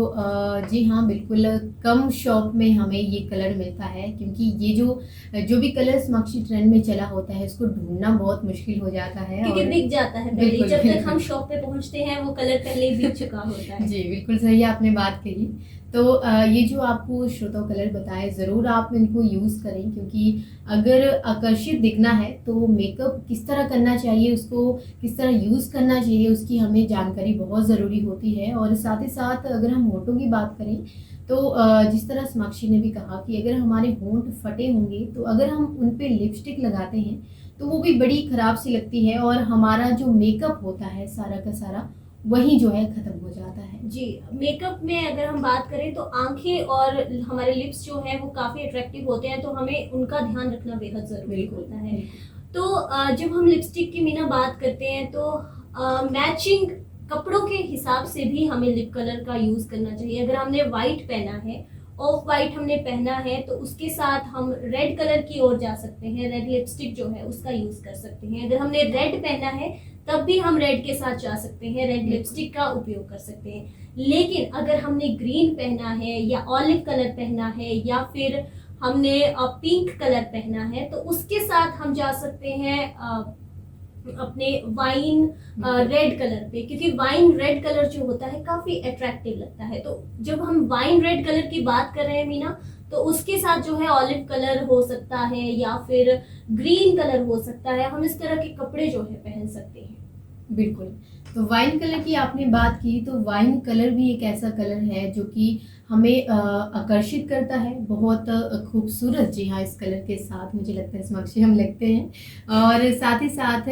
S2: जी हाँ, बिल्कुल कम शॉप में हमें ये कलर मिलता है, क्योंकि ये जो भी कलर समाक्षी ट्रेंड में चला होता है इसको ढूंढना बहुत मुश्किल हो जाता है,
S1: क्योंकि
S2: और
S1: बिक जाता है पहले,
S2: बिल्कुल,
S1: जब तक
S2: बिल्कुल।
S1: हम शॉप पे पहुंचते हैं वो कलर पहले ही बिक चुका होता है।
S2: जी, बिल्कुल सही आपने बात कही। तो ये जो आपको श्रोतो कलर बताए, ज़रूर आप इनको यूज़ करें, क्योंकि अगर आकर्षित दिखना है तो मेकअप किस तरह करना चाहिए, उसको किस तरह यूज़ करना चाहिए, उसकी हमें जानकारी बहुत ज़रूरी होती है। और साथ ही साथ अगर हम होठों की बात करें तो जिस तरह समाक्षी ने भी कहा कि अगर हमारे होंठ फटे होंगे तो अगर हम उन पे लिपस्टिक लगाते हैं तो वो भी बड़ी ख़राब सी लगती है और हमारा जो मेकअप होता है सारा का सारा वही जो है ख़त्म हो जाता है।
S1: जी, मेकअप में अगर हम बात करें तो आंखें और हमारे लिप्स जो है वो काफ़ी अट्रैक्टिव होते हैं, तो हमें उनका ध्यान रखना बेहद ज़रूरी होता है। तो जब हम लिपस्टिक की मीना बात करते हैं तो मैचिंग कपड़ों के हिसाब से भी हमें लिप कलर का यूज़ करना चाहिए। अगर हमने वाइट पहना है, ऑफ वाइट हमने पहना है, तो उसके साथ हम रेड कलर की ओर जा सकते हैं, रेड लिपस्टिक जो है उसका यूज़ कर सकते हैं। अगर हमने रेड पहना है तब भी हम रेड के साथ जा सकते हैं, रेड लिपस्टिक का उपयोग कर सकते हैं। लेकिन अगर हमने ग्रीन पहना है या ऑलिव कलर पहना है या फिर हमने पिंक कलर पहना है, तो उसके साथ हम जा सकते हैं अपने वाइन रेड कलर पे, क्योंकि वाइन रेड कलर जो होता है काफ़ी अट्रैक्टिव लगता है। तो जब हम वाइन रेड कलर की बात कर रहे हैं मीना, तो उसके साथ जो है ऑलिव कलर हो सकता है या फिर ग्रीन कलर हो सकता है। हम इस तरह के कपड़े जो है पहन सकते हैं।
S2: बिल्कुल। तो वाइन कलर की आपने बात की, तो वाइन कलर भी एक ऐसा कलर है जो कि हमें आकर्षित करता है, बहुत खूबसूरत। जी हाँ, इस कलर के साथ मुझे लगता है समाक्षी हम लगते हैं। और साथ ही साथ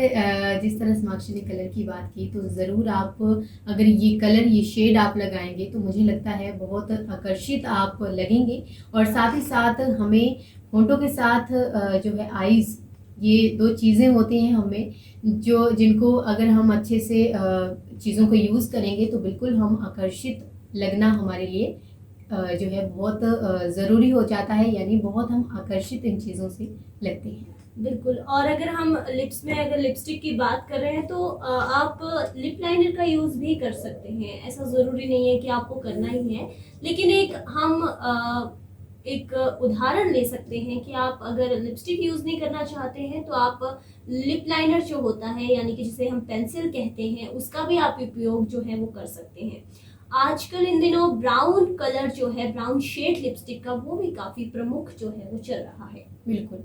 S2: जिस तरह समाक्षी ने कलर की बात की, तो ज़रूर आप अगर ये कलर, ये शेड आप लगाएंगे तो मुझे लगता है बहुत आकर्षित आप लगेंगे। और साथ ही साथ हमें होंठों के साथ जो है आईज़, ये दो चीज़ें होती हैं हमें, जिनको अगर हम अच्छे से चीज़ों को यूज़ करेंगे तो बिल्कुल हम आकर्षित लगना हमारे लिए जो है बहुत ज़रूरी हो जाता है, यानी बहुत हम आकर्षित इन चीज़ों से लगते हैं।
S1: बिल्कुल। और अगर हम लिप्स में अगर लिपस्टिक की बात कर रहे हैं तो आप लिप लाइनर का यूज़ भी कर सकते हैं। ऐसा ज़रूरी नहीं है कि आपको करना ही है, लेकिन एक उदाहरण ले सकते हैं कि आप अगर लिपस्टिक यूज़ नहीं करना चाहते हैं तो आप लिप लाइनर जो होता है, यानी कि जिसे हम पेंसिल कहते हैं, उसका भी आप उपयोग जो है वो कर सकते हैं। आजकल इन दिनों ब्राउन कलर जो है, ब्राउन शेड लिपस्टिक का, वो भी काफ़ी प्रमुख जो है वो चल रहा है।
S2: बिल्कुल।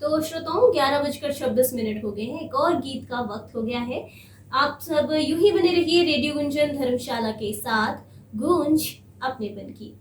S1: तो श्रोताओं, 11:26 हो गए हैं, एक और गीत का वक्त हो गया है। आप सब यूं ही बने रहिए रेडियो गुंजन धर्मशाला के साथ, गूंज अपनेपन की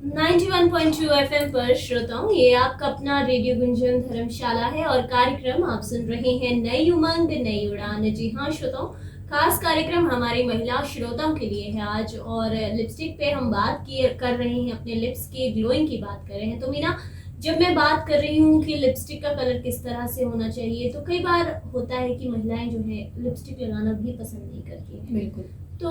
S1: 91.2 एफएम पर। श्रोताओं, ये आपका अपना रेडियो गुंजन धर्मशाला है और कार्यक्रम आप सुन रहे हैं नई उमंग नई उड़ान। जी हाँ श्रोताओं, खास कार्यक्रम हमारी महिला श्रोताओं के लिए है आज, और लिपस्टिक पे हम बात कर रहे हैं, अपने लिप्स के ग्लोइंग की बात कर रहे हैं। तो मीना, जब मैं बात कर रही हूँ कि लिपस्टिक का कलर किस तरह से होना चाहिए, तो कई बार होता है कि महिलाएं जो है लिपस्टिक लगाना भी पसंद नहीं करती हैं।
S2: बिल्कुल।
S1: तो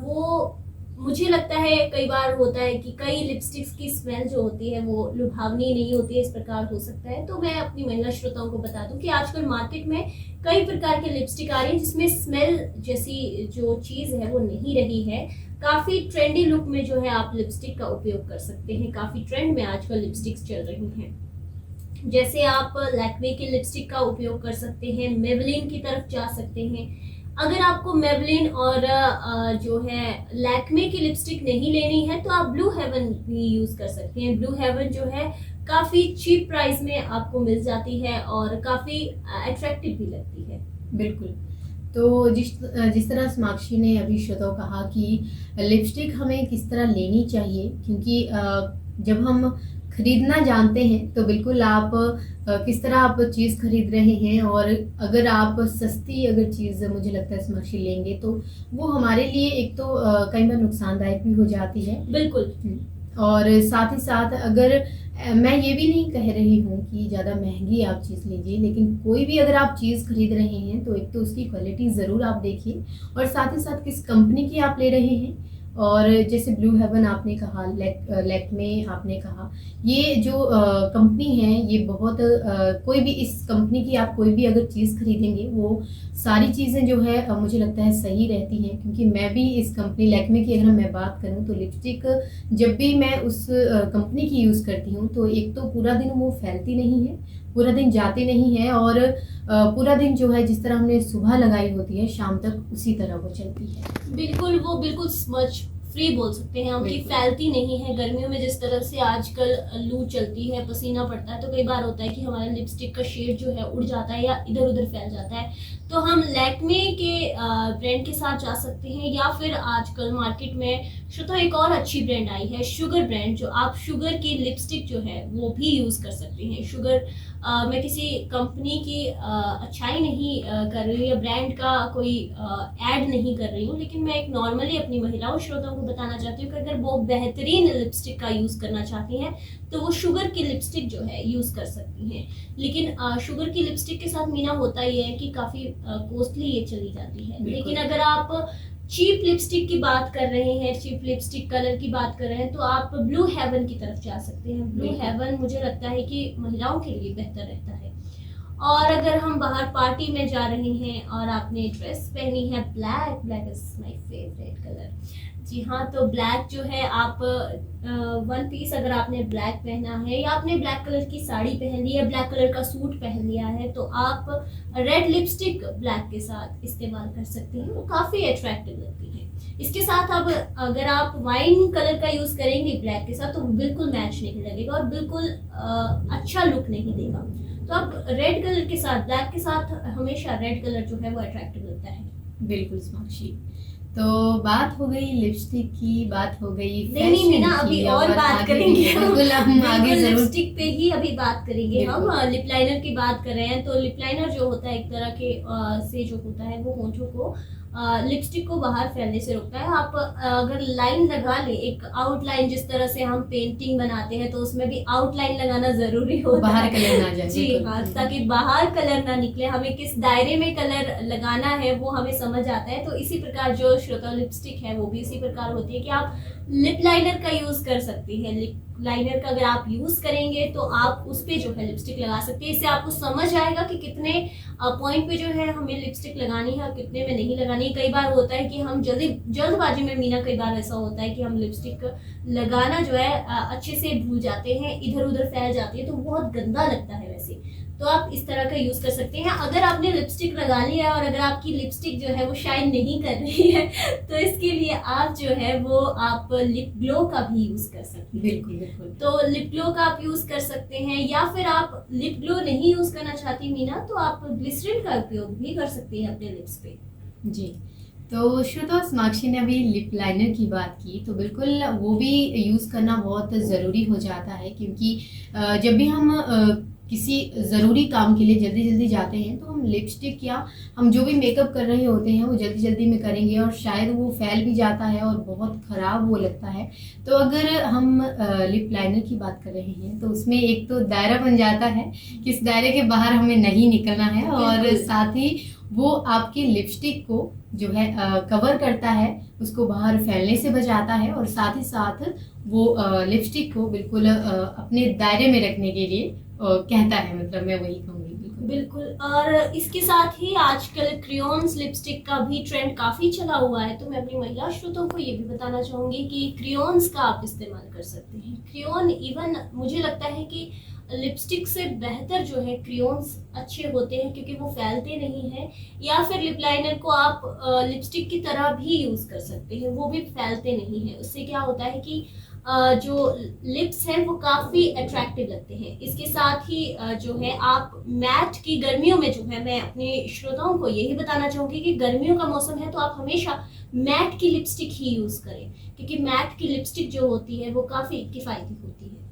S1: वो मुझे लगता है कई बार होता है कि कई लिपस्टिक्स की स्मेल जो होती है वो लुभावनी नहीं होती है, इस प्रकार हो सकता है। तो मैं अपनी महिला श्रोताओं को बता दूं कि आजकल मार्केट में कई प्रकार के लिपस्टिक आ रही है जिसमें स्मेल जैसी जो चीज़ है वो नहीं रही है। काफ़ी ट्रेंडी लुक में जो है आप लिपस्टिक का उपयोग कर सकते हैं। काफ़ी ट्रेंड में आजकल लिपस्टिक्स चल रही हैं। जैसे आप लैक्मे की लिपस्टिक का उपयोग कर सकते हैं, मेबलिन की तरफ जा सकते हैं। अगर आपको मेबलिन और जो है लैक्मे की लिपस्टिक नहीं लेनी है तो आप ब्लू हेवन भी यूज़ कर सकते हैं। ब्लू हेवन जो है काफ़ी चीप प्राइस में आपको मिल जाती है और काफ़ी अट्रैक्टिव भी लगती है।
S2: बिल्कुल। तो जिस तरह समाक्षी ने अभी श्रोताओं कहा कि लिपस्टिक हमें किस तरह लेनी चाहिए, क्योंकि जब हम खरीदना जानते हैं तो बिल्कुल आप किस तरह आप चीज़ खरीद रहे हैं, और अगर आप सस्ती अगर चीज़ मुझे लगता है समाक्षी लेंगे तो वो हमारे लिए एक तो कई बार नुकसानदायक भी हो जाती है।
S1: बिल्कुल।
S2: और साथ ही साथ अगर मैं ये भी नहीं कह रही हूँ कि ज़्यादा महंगी आप चीज़ लीजिए, लेकिन कोई भी अगर आप चीज़ खरीद रहे हैं तो एक तो उसकी क्वालिटी ज़रूर आप देखिए, और साथ ही साथ किस कंपनी की आप ले रहे हैं। और जैसे ब्लू हेवन आपने कहा, लैक्मे आपने कहा, ये जो कंपनी है ये बहुत कोई भी इस कंपनी की आप कोई भी अगर चीज़ खरीदेंगे वो सारी चीज़ें जो है मुझे लगता है सही रहती हैं। क्योंकि मैं भी इस कंपनी लैक्मे की अगर मैं बात करूं तो लिपस्टिक जब भी मैं उस कंपनी की यूज़ करती हूं तो एक तो पूरा दिन वो फैलती नहीं है, पूरा दिन जाती नहीं है, और पूरा दिन जो है जिस तरह हमने सुबह लगाई होती है शाम तक उसी तरह वो चलती है।
S1: बिल्कुल, वो बिल्कुल स्मच फ्री बोल सकते हैं हम कि फैलती नहीं है। गर्मियों में जिस तरह से आजकल लू चलती है, पसीना पड़ता है, तो कई बार होता है कि हमारा लिपस्टिक का शेड जो है उड़ जाता है या इधर उधर फैल जाता है। तो हम लैक्मे के ब्रांड के साथ जा सकते हैं, या फिर आजकल मार्केट में श्रोता एक और अच्छी ब्रांड आई है शुगर ब्रांड, जो आप शुगर की लिपस्टिक जो है वो भी यूज़ कर सकते हैं। शुगर मैं किसी कंपनी की अच्छाई नहीं कर रही हूँ या ब्रांड का कोई ऐड नहीं कर रही हूँ, लेकिन मैं एक नॉर्मली अपनी महिलाओं श्रोताओं को बताना चाहती हूँ कि अगर वो बेहतरीन लिपस्टिक का यूज़ करना चाहती हैं तो वो शुगर की लिपस्टिक जो है यूज़ कर सकती हैं। लेकिन शुगर की लिपस्टिक के साथ मीना होता ही है कि काफ़ी कॉस्टली ये चली जाती है। लेकिन अगर आप चीप लिपस्टिक की बात कर रहे हैं, चीप लिपस्टिक कलर की बात कर रहे हैं, तो आप ब्लू हेवन की तरफ जा सकते हैं। ब्लू हेवन मुझे लगता है कि महिलाओं के लिए बेहतर रहता है। और अगर हम बाहर पार्टी में जा रहे हैं और आपने ड्रेस पहनी है black, black is my favourite colour. जी हाँ, तो ब्लैक जो है आप वन पीस अगर आपने ब्लैक पहना है या आपने ब्लैक कलर की साड़ी पहन ली है, ब्लैक कलर का सूट पहन लिया है, तो आप रेड लिपस्टिक ब्लैक के साथ इस्तेमाल कर सकते हैं। वो काफ़ी अट्रैक्टिव लगती है। इसके साथ अब अगर आप वाइन कलर का यूज़ करेंगे ब्लैक के साथ तो बिल्कुल मैच नहीं लगेगा और बिल्कुल अच्छा लुक नहीं देगा। तो आप रेड कलर के साथ, ब्लैक के साथ हमेशा रेड कलर जो है वो अट्रैक्टिव लगता है।
S2: बिल्कुल समाक्षी। तो बात हो गई लिपस्टिक की, बात हो गई
S1: नहीं मीना, अभी और बात करेंगे
S2: हम आगे जरूर
S1: लिपस्टिक पे ही अभी बात करेंगे। हम लिप लाइनर की बात कर रहे हैं, तो लिप लाइनर जो होता है एक तरह के से जो होता है वो होठों को लिपस्टिक को बाहर फैलने से रोकता है। आप अगर लाइन लगा ले, एक आउटलाइन, जिस तरह से हम पेंटिंग बनाते हैं तो उसमें भी आउटलाइन लगाना जरूरी होता
S2: बाहर
S1: है,
S2: कलर ना जाए।
S1: जी हाँ, ताकि बाहर कलर ना निकले, हमें किस दायरे में कलर लगाना है वो हमें समझ आता है। तो इसी प्रकार जो श्रोता लिपस्टिक है वो भी इसी प्रकार होती है कि आप लिप लाइनर का यूज कर सकती है। लिप लाइनर का अगर आप यूज करेंगे तो आप उस पे जो है लिपस्टिक लगा सकते हैं। इससे आपको समझ आएगा कि कितने पॉइंट पे जो है हमें लिपस्टिक लगानी है और कितने में नहीं लगानी है। कई बार होता है कि हम जल्दबाजी में मीना, कई बार ऐसा होता है कि हम लिपस्टिक लगाना जो है अच्छे से भूल जाते हैं, इधर उधर फैल जाती है, तो बहुत गंदा लगता है वैसे। तो आप इस तरह का यूज कर सकते हैं। अगर आपने लिपस्टिक लगा लिया और अगर आपकी लिपस्टिक जो है वो शाइन नहीं कर रही है तो इसके लिए आप जो है वो आप लिप ग्लो का भी यूज कर सकते हैं।
S2: बिल्कुल बिल्कुल।
S1: तो लिप ग्लो का आप यूज कर सकते हैं, या फिर आप लिप ग्लो नहीं यूज करना चाहती मीना तो आप ग्लिसरीन का उपयोग भी कर सकते हैं अपने लिप्स पे।
S2: जी, तो श्रोता समाक्षी ने अभी लिप लाइनर की बात की, तो बिल्कुल वो भी यूज़ करना बहुत ज़रूरी हो जाता है। क्योंकि जब भी हम किसी ज़रूरी काम के लिए जल्दी जल्दी जाते हैं तो हम लिपस्टिक या हम जो भी मेकअप कर रहे होते हैं वो जल्दी जल्दी में करेंगे और शायद वो फैल भी जाता है और बहुत ख़राब वो लगता है। तो अगर हम लिप लाइनर की बात कर रहे हैं तो उसमें एक तो दायरा बन जाता है कि इस दायरे के बाहर हमें नहीं निकलना है, और
S1: बिल्कुल।
S2: साथ ही वो आपकी लिपस्टिक को जो है कवर करता है, उसको बाहर फैलने से बचाता है, और साथ ही साथ वो लिपस्टिक को बिल्कुल अपने दायरे में रखने के लिए कहता है, मतलब मैं वही कहूँगी। बिल्कुल
S1: बिल्कुल। और इसके साथ ही आजकल क्रियोन्स लिपस्टिक का भी ट्रेंड काफ़ी चला हुआ है, तो मैं अपनी महिला श्रोताओं को ये भी बताना चाहूँगी कि क्रियोन्स का आप इस्तेमाल कर सकते हैं। क्रियोन इवन मुझे लगता है कि लिपस्टिक से बेहतर जो है क्रियोन्स अच्छे होते हैं, क्योंकि वो फैलते नहीं हैं। या फिर लिप लाइनर को आप लिपस्टिक की तरह भी यूज़ कर सकते हैं, वो भी फैलते नहीं हैं। उससे क्या होता है कि जो लिप्स हैं वो काफ़ी अट्रैक्टिव लगते हैं। इसके साथ ही जो है आप मैट की गर्मियों में जो है, मैं अपने श्रोताओं को यही बताना चाहूँगी कि गर्मियों का मौसम है तो आप हमेशा मैट की लिपस्टिक ही यूज़ करें, क्योंकि मैट की लिपस्टिक जो होती है वो काफ़ी किफ़ायती होती है।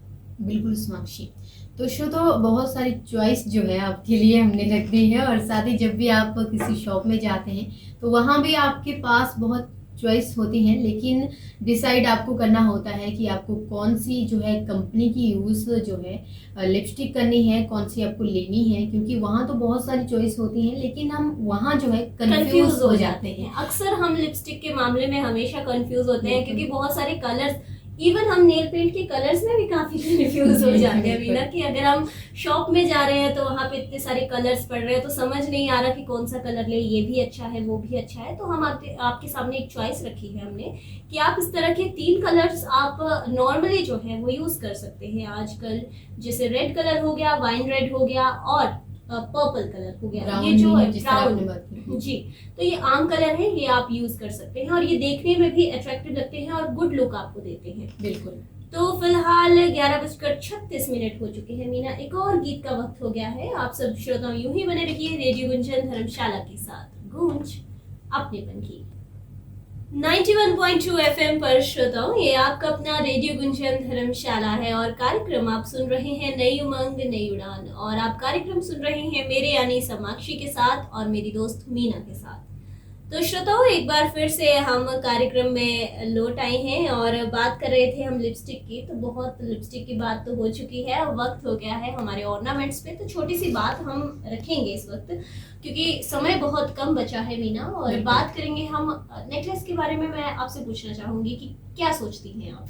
S2: बिल्कुल साक्षी। तो श्रोतो, बहुत सारी चॉइस जो है आपके लिए हमने रख दी है, और साथ ही जब भी आप किसी शॉप में जाते हैं तो वहाँ भी आपके पास बहुत चॉइस होती हैं, लेकिन डिसाइड आपको करना होता है कि आपको कौन सी जो है कंपनी की यूज़ जो है लिपस्टिक करनी है, कौन सी आपको लेनी है, क्योंकि वहाँ तो बहुत सारी चॉइस होती हैं लेकिन हम वहाँ जो है कंफ्यूज हो जाते हैं।
S1: अक्सर हम लिपस्टिक के मामले में हमेशा कंफ्यूज होते हैं,
S2: बिल्कुल।
S1: क्योंकि बहुत सारे कलर्स, इवन हम नेल पेंट के कलर्स में भी काफी कंफ्यूज हो जाते हैं मीना, कि अगर हम शॉप में जा रहे हैं तो वहाँ पे इतने सारे कलर्स पड़ रहे हैं तो समझ नहीं आ रहा कि कौन सा कलर ले, ये भी अच्छा है वो भी अच्छा है। तो हम आपके सामने एक चॉइस रखी है हमने कि आप इस तरह के 3 कलर्स आप नॉर्मली जो है वो यूज कर सकते हैं आजकल। जैसे रेड कलर हो गया, वाइन रेड हो गया, और पर्पल कलर हो गया। ये जो है ब्राउन, जी, तो ये आम कलर है, ये आप यूज कर सकते हैं और ये देखने में भी अट्रैक्टिव लगते हैं और गुड लुक आपको देते हैं।
S2: बिल्कुल।
S1: तो फिलहाल 11:36 हो चुके हैं मीना, एक और गीत का वक्त हो गया है। आप सब श्रोताओं यूं ही बने रहिए रेडियो गुंजन धर्मशाला के साथ, गूंज अपनेपन की 91.2 एफएम पर। श्रोताओं, ये आपका अपना रेडियो गुंजन धर्मशाला है और कार्यक्रम आप सुन रहे हैं नई उमंग नई उड़ान, और आप कार्यक्रम सुन रहे हैं मेरे यानी समाक्षी के साथ और मेरी दोस्त मीना के साथ। तो श्रोताओं, एक बार फिर से हम कार्यक्रम में लौट आए हैं और बात कर रहे थे हम लिपस्टिक की। तो बहुत लिपस्टिक की बात तो हो चुकी है, अब वक्त हो गया है हमारे ऑर्नामेंट्स पे। तो छोटी सी बात हम रखेंगे इस वक्त, क्योंकि समय बहुत कम बचा है मीना, और बात करेंगे हम नेकलेस के बारे में। मैं आपसे पूछना चाहूंगी कि क्या सोचती हैं आप?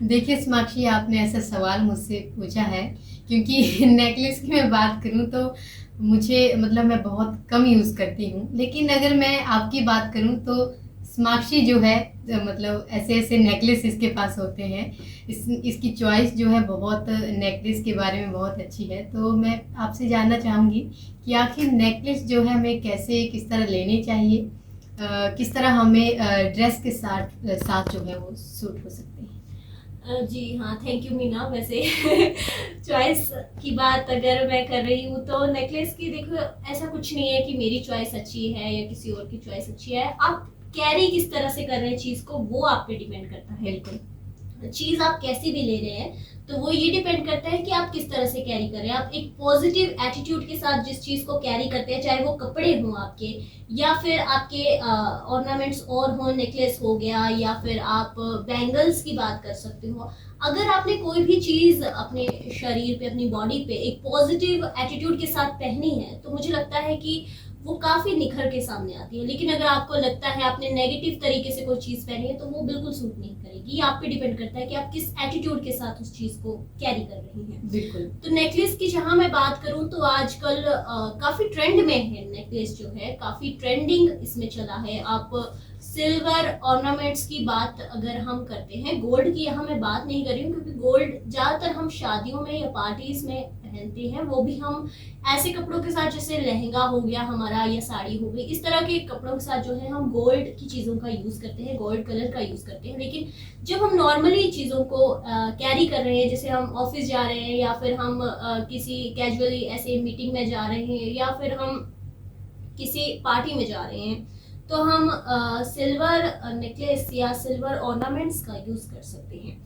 S2: देखिए साक्षी, आपने ऐसा सवाल मुझसे पूछा है, क्योंकि नेकलेस की मैं बात करूं तो मुझे मतलब मैं बहुत कम यूज़ करती हूँ, लेकिन अगर मैं आपकी बात करूँ तो साक्षी जो है मतलब ऐसे ऐसे नेकलेस इसके पास होते हैं। इसकी चॉइस जो है बहुत नेकलेस के बारे में बहुत अच्छी है। तो मैं आपसे जानना चाहूँगी कि आखिर नेकलेस जो है हमें कैसे किस तरह लेने चाहिए, किस तरह हमें ड्रेस के साथ जो है वो सूट हो सकते हैं।
S1: जी हाँ, थैंक यू मीना। वैसे चॉइस की बात अगर मैं कर रही हूँ तो नेकलेस की, देखो ऐसा कुछ नहीं है कि मेरी चॉइस अच्छी है या किसी और की चॉइस अच्छी है। आप कैरी किस तरह से कर रहे हैं चीज़ को, वो आप पे डिपेंड करता है।
S2: बिल्कुल।
S1: चीज़ आप कैसी भी ले रहे हैं तो वो ये डिपेंड करता है कि आप किस तरह से कैरी कर रहे हैं। आप एक पॉजिटिव एटीट्यूड के साथ जिस चीज़ को कैरी करते हैं, चाहे वो कपड़े हों आपके, या फिर आपके ऑर्नामेंट्स और हो, नेकलेस हो गया, या फिर आप बैंगल्स की बात कर सकते हो। अगर आपने कोई भी चीज़ अपने शरीर पे, अपनी बॉडी पे एक पॉजिटिव एटीट्यूड के साथ पहनी है तो मुझे लगता है कि वो काफ़ी निखर के सामने आती है। लेकिन अगर आपको लगता है आपने नेगेटिव तरीके से कोई चीज़ पहनी है तो वो बिल्कुल सूट नहीं करेगी। ये आप पे डिपेंड करता है कि आप किस एटीट्यूड के साथ उस चीज़ को कैरी कर रही हैं।
S2: बिल्कुल।
S1: तो नेकलेस की जहाँ मैं बात करूँ तो आजकल काफ़ी ट्रेंड में है नेकलेस, जो है काफ़ी ट्रेंडिंग इसमें चला है। आप सिल्वर ऑर्नामेंट्स की बात अगर हम करते हैं, गोल्ड की यहाँ मैं बात नहीं कर रही हूँ, क्योंकि गोल्ड ज़्यादातर हम शादियों में या पार्टीज में पहनते हैं, वो भी हम ऐसे कपड़ों के साथ जैसे लहंगा हो गया हमारा या साड़ी हो गई, इस तरह के कपड़ों के साथ जो है हम गोल्ड की चीज़ों का यूज़ करते हैं, गोल्ड कलर का यूज़ करते हैं। लेकिन जब हम नॉर्मली चीज़ों को कैरी कर रहे हैं, जैसे हम ऑफिस जा रहे हैं या फिर हम किसी कैजुअली ऐसे मीटिंग में जा रहे हैं या फिर हम किसी पार्टी में जा रहे हैं, तो हम सिल्वर नेकलेस या सिल्वर ऑर्नामेंट्स का यूज़ कर सकते हैं।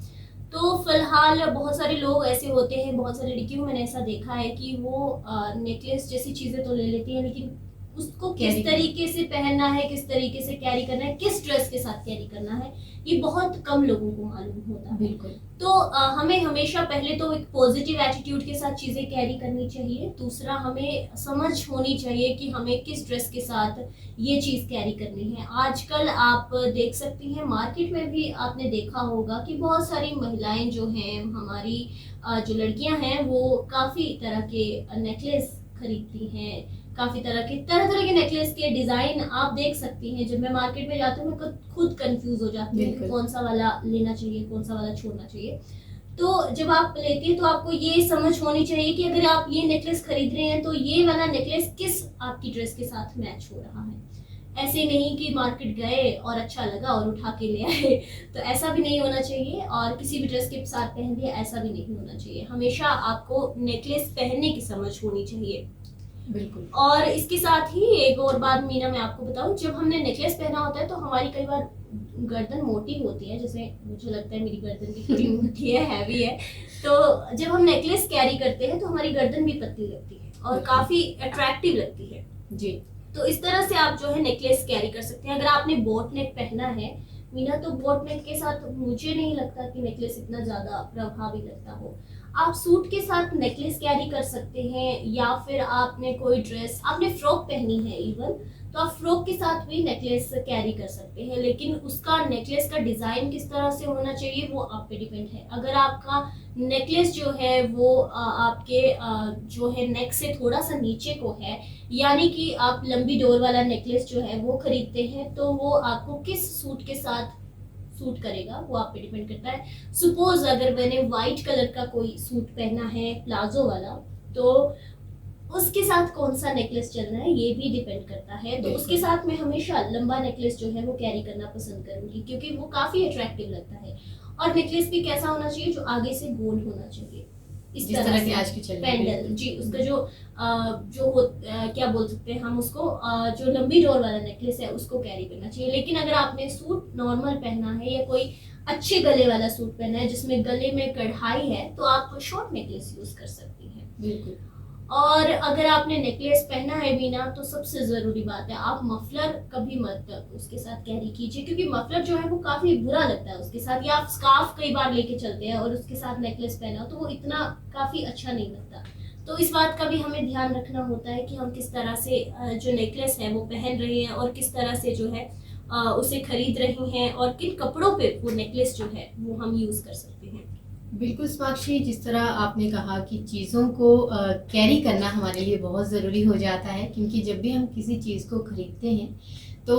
S1: तो फिलहाल बहुत सारे लोग ऐसे होते हैं, बहुत सारी लड़कियों को मैंने ऐसा देखा है कि वो नेकलेस जैसी चीजें तो ले लेती हैं, लेकिन उसको किस
S2: Carry
S1: तरीके से पहनना है, किस तरीके से कैरी करना है, किस ड्रेस के साथ कैरी करना है, ये बहुत कम लोगों को मालूम होता है।
S2: बिल्कुल।
S1: तो हमें हमेशा पहले तो एक पॉजिटिव एटीट्यूड के साथ चीजें कैरी करनी चाहिए। दूसरा, हमें समझ होनी चाहिए कि हमें किस ड्रेस के साथ ये चीज कैरी करनी है। आजकल आप देख सकती हैं, मार्केट में भी आपने देखा होगा कि बहुत सारी महिलाएं जो हैं, हमारी जो लड़कियां हैं, वो काफी तरह के नेकलेस खरीदती हैं। काफी तरह के नेकलेस के डिजाइन आप देख सकती हैं। जब मैं मार्केट में जाती हूँ, मैं खुद कंफ्यूज हो जाती हूँ कि
S2: बिल्कुल।
S1: कौन सा वाला लेना चाहिए, कौन सा वाला छोड़ना चाहिए। तो जब आप लेती हैं तो आपको ये समझ होनी चाहिए कि अगर आप ये नेकलेस खरीद रहे हैं तो ये वाला नेकलेस किस आपकी ड्रेस के साथ मैच हो रहा है। ऐसे नहीं कि मार्केट गए और अच्छा लगा और उठा के ले आए, तो ऐसा भी नहीं होना चाहिए। और किसी भी ड्रेस के साथ पहन दिया, ऐसा भी नहीं होना चाहिए। हमेशा आपको नेकलेस पहनने की समझ होनी चाहिए।
S2: बिल्कुल।
S1: और इसके साथ ही एक और बात मीना, मैं आपको बताऊं, जब हमने नेकलेस पहना होता है तो हमारी कई बार गर्दन मोटी होती है, जैसे मुझे लगता है मेरी गर्दन भी थोड़ी मोटी है, हैवी है। तो जब हम नेकलेस कैरी करते हैं तो हमारी गर्दन भी पतली लगती है और काफी अट्रैक्टिव लगती है
S2: जी।
S1: तो इस तरह से आप जो है नेकलेस कैरी कर सकते हैं। अगर आपने बोट नेक पहना है मीना, तो बोट नेक के साथ मुझे नहीं लगता कि नेकलेस इतना ज्यादा प्रभावी लगता हो। आप सूट के साथ नेकलेस कैरी कर सकते हैं, या फिर आपने कोई ड्रेस, आपने फ्रॉक पहनी है इवन, तो आप फ्रॉक के साथ भी नेकलेस कैरी कर सकते हैं। लेकिन उसका नेकलेस का डिजाइन किस तरह से होना चाहिए वो आप पे डिपेंड है। अगर आपका नेकलेस जो है वो आपके जो है नेक से थोड़ा सा नीचे को है, यानी कि आप लंबी डोर वाला नेकलेस जो है वो खरीदते हैं, तो वो आपको किस सूट के साथ सूट करेगा वो आप पे डिपेंड करता है। सपोज अगर मैंने व्हाइट कलर का कोई सूट पहना है प्लाजो वाला, तो उसके साथ कौन सा नेकलेस चलना है ये भी डिपेंड करता है। तो उसके साथ मैं हमेशा लंबा नेकलेस जो है वो कैरी करना पसंद करूंगी, क्योंकि वो काफी अट्रैक्टिव लगता है। और नेकलेस भी कैसा होना चाहिए, जो आगे से गोल होना चाहिए, इस
S2: जिस तरह
S1: से
S2: की आज की चल रही है।
S1: पेंडल जी, उसका जो हो क्या बोल सकते हैं हम उसको, जो लंबी डोर वाला नेकलेस है उसको कैरी करना चाहिए। लेकिन अगर आपने सूट नॉर्मल पहना है या कोई अच्छे गले वाला सूट पहना है जिसमें गले में कढ़ाई है, तो आप शॉर्ट नेकलेस यूज कर सकती हैं।
S2: बिल्कुल।
S1: और अगर आपने नेकलेस पहना है बिना, तो सबसे जरूरी बात है, आप मफलर कभी मत उसके साथ कैरी कीजिए, क्योंकि मफलर जो है वो काफी बुरा लगता है उसके साथ। या आप स्कार्फ कई बार लेके चलते हैं और उसके साथ नेकलेस पहना हो, तो वो इतना काफी अच्छा नहीं लगता। तो इस बात का भी हमें ध्यान रखना होता है कि हम किस तरह से जो नेकलेस है वो पहन रहे हैं, और किस तरह से जो है उसे खरीद रही हैं, और किन कपड़ों पे वो नेकलेस जो है वो हम यूज कर सकते हैं।
S2: बिल्कुल साक्षी, जिस तरह आपने कहा कि चीज़ों को कैरी करना हमारे लिए बहुत ज़रूरी हो जाता है, क्योंकि जब भी हम किसी चीज़ को खरीदते हैं तो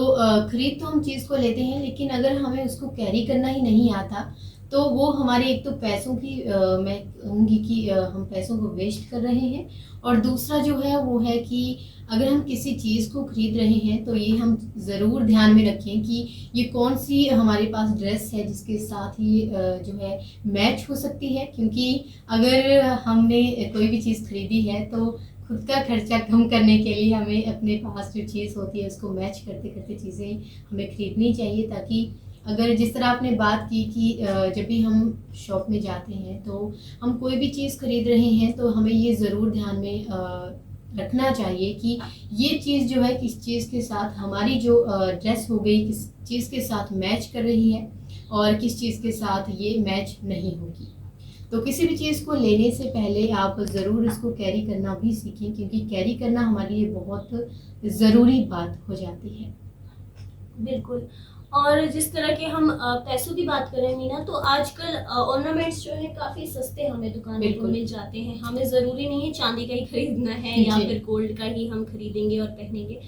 S2: खरीद तो हम चीज़ को लेते हैं, लेकिन अगर हमें उसको कैरी करना ही नहीं आता तो वो हमारे एक तो पैसों की मैं कहूँगी कि हम पैसों को वेस्ट कर रहे हैं, और दूसरा जो है वो है कि अगर हम किसी चीज़ को खरीद रहे हैं तो ये हम ज़रूर ध्यान में रखें कि ये कौन सी हमारे पास ड्रेस है जिसके साथ ये जो है मैच हो सकती है। क्योंकि अगर हमने कोई भी चीज़ खरीदी है तो खुद का खर्चा कम करने के लिए हमें अपने पास जो चीज़ होती है उसको मैच करते करते चीज़ें हमें खरीदनी चाहिए, ताकि अगर जिस तरह आपने बात की कि जब भी हम शॉप में जाते हैं तो हम कोई भी चीज़ खरीद रहे हैं तो हमें ये ज़रूर ध्यान में रखना चाहिए कि ये चीज़ जो है किस चीज़ के साथ हमारी जो ड्रेस हो गई किस चीज़ के साथ मैच कर रही है और किस चीज़ के साथ ये मैच नहीं होगी। तो किसी भी चीज़ को लेने से पहले आप ज़रूर इसको कैरी करना भी सीखें, क्योंकि कैरी करना हमारे लिए बहुत ज़रूरी बात हो जाती है।
S1: बिल्कुल। और जिस तरह के हम पैसों की बात करें मीना, तो आजकल ऑर्नामेंट्स जो है काफी सस्ते हमें दुकानों पर
S2: बिल्कुल।
S1: मिल जाते हैं। हमें जरूरी नहीं है चांदी का ही खरीदना है या
S2: जी।
S1: फिर गोल्ड का ही हम खरीदेंगे और पहनेंगे।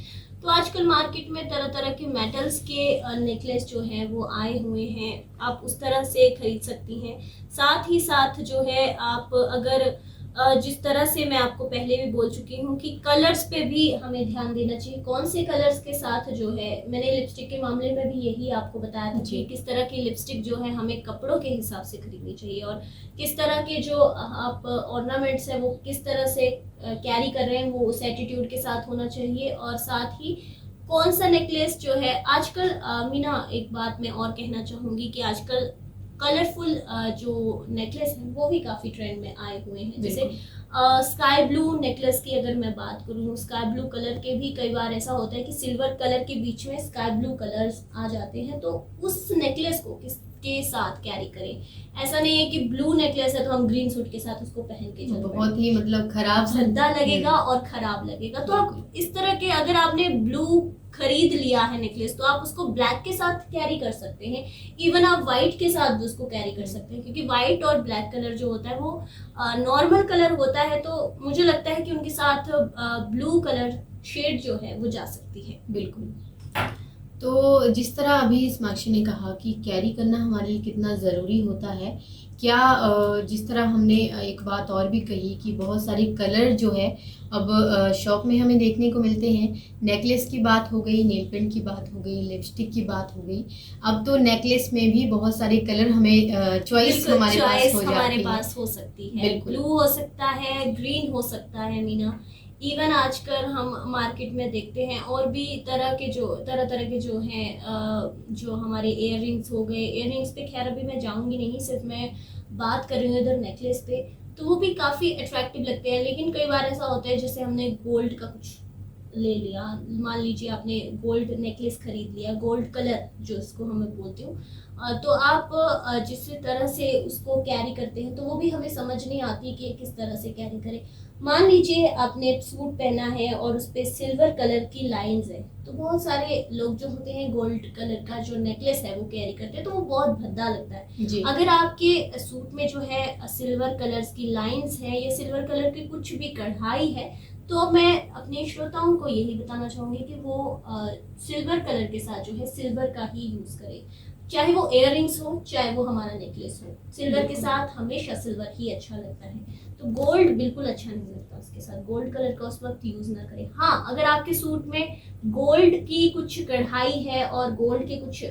S1: तो आजकल मार्केट में तरह तरह के मेटल्स के नेकलेस जो है वो आए हुए हैं, आप उस तरह से खरीद सकती हैं। साथ ही साथ जो है आप अगर जिस तरह से मैं आपको पहले भी बोल चुकी हूँ कि कलर्स पे भी हमें ध्यान देना चाहिए, कौन से कलर्स के साथ जो है, मैंने लिपस्टिक के मामले में भी यही आपको बताया था कि किस तरह की लिपस्टिक जो है हमें कपड़ों के हिसाब से खरीदनी चाहिए, और किस तरह के जो आप ऑर्नामेंट्स है वो किस तरह से कैरी कर रहे हैं वो उस एटीट्यूड के साथ होना चाहिए। और साथ ही कौन सा नेकलेस जो है आजकल मीना, एक बात मैं और कहना चाहूँगी कि आजकल कलरफुल जो नेकलेस है वो भी काफ़ी ट्रेंड में आए हुए हैं। जैसे
S2: बिल्कुल।
S1: स्काई ब्लू नेकलेस की अगर मैं बात करूँ, स्काई ब्लू कलर के भी कई बार ऐसा होता है कि सिल्वर कलर के बीच में स्काई ब्लू कलर्स आ जाते हैं, तो उस नेकलेस को किसके साथ कैरी करें। ऐसा नहीं है कि ब्लू नेकलेस है तो हम ग्रीन सूट के साथ उसको पहन के चल पड़े,
S2: बहुत ही मतलब खराब सा
S1: भद्दा लगेगा और खराब लगेगा। तो आप इस तरह के, अगर आपने ब्लू खरीद लिया है नेकलेस, तो आप उसको ब्लैक के साथ कैरी कर सकते हैं। इवन आप वाइट के साथ भी उसको कैरी कर सकते हैं, क्योंकि वाइट और ब्लैक कलर जो होता है वो नॉर्मल कलर होता है, तो मुझे लगता है कि उनके साथ ब्लू कलर शेड जो है वो जा सकती है।
S2: बिल्कुल। तो जिस तरह अभी साक्षी ने कहा कि कैरी करना हमारे लिए कितना ज़रूरी होता है, क्या जिस तरह हमने एक बात और भी कही कि बहुत सारे कलर जो है अब शॉप में हमें देखने को मिलते हैं। नेकलेस की बात हो गई, नेल पेंट की बात हो गई, लिपस्टिक की बात हो गई, अब तो नेकलेस में भी बहुत सारे कलर हमें चॉइस हमारे पास हो जाती है।
S1: पास हो सकती है,
S2: बिल्कुल।
S1: ब्लू हो सकता है, ग्रीन हो सकता है मीना। इवन आजकल हम मार्केट में देखते हैं और भी तरह तरह के जो हैं, जो हमारे इयर रिंग्स हो गए। इयर रिंग्स पे खैर अभी मैं जाऊंगी नहीं, सिर्फ मैं बात कर रही हूँ इधर नेकलेस पे, तो वो भी काफ़ी अट्रैक्टिव लगते हैं। लेकिन कई बार ऐसा होता है जैसे हमने गोल्ड का कुछ ले लिया, मान लीजिए आपने गोल्ड नेकलेस खरीद लिया, गोल्ड कलर जो इसको हमें बोलती हूँ, तो आप जिस तरह से उसको कैरी करते हैं तो वो भी हमें समझ नहीं आती कि किस तरह से कैरी करें। मान लीजिए आपने सूट पहना है और उस पे सिल्वर कलर की लाइंस है, तो बहुत सारे लोग जो होते हैं गोल्ड कलर का जो नेकलेस है वो कैरी करते हैं, तो वो बहुत भद्दा लगता है।
S2: जी।
S1: अगर आपके सूट में जो है सिल्वर कलर्स की लाइंस है या सिल्वर कलर की कुछ भी कढ़ाई है, तो मैं अपने श्रोताओं को यही बताना चाहूंगी कि वो सिल्वर कलर के साथ जो है सिल्वर का ही यूज करें, चाहे वो इयर रिंग्स हो चाहे वो हमारा नेकलेस हो। सिल्वर के साथ हमेशा सिल्वर ही अच्छा लगता है, तो गोल्ड बिल्कुल अच्छा नहीं लगता उसके साथ। गोल्ड कलर का उस वक्त यूज ना करें। हाँ, अगर आपके सूट में गोल्ड की कुछ कढ़ाई है और गोल्ड के कुछ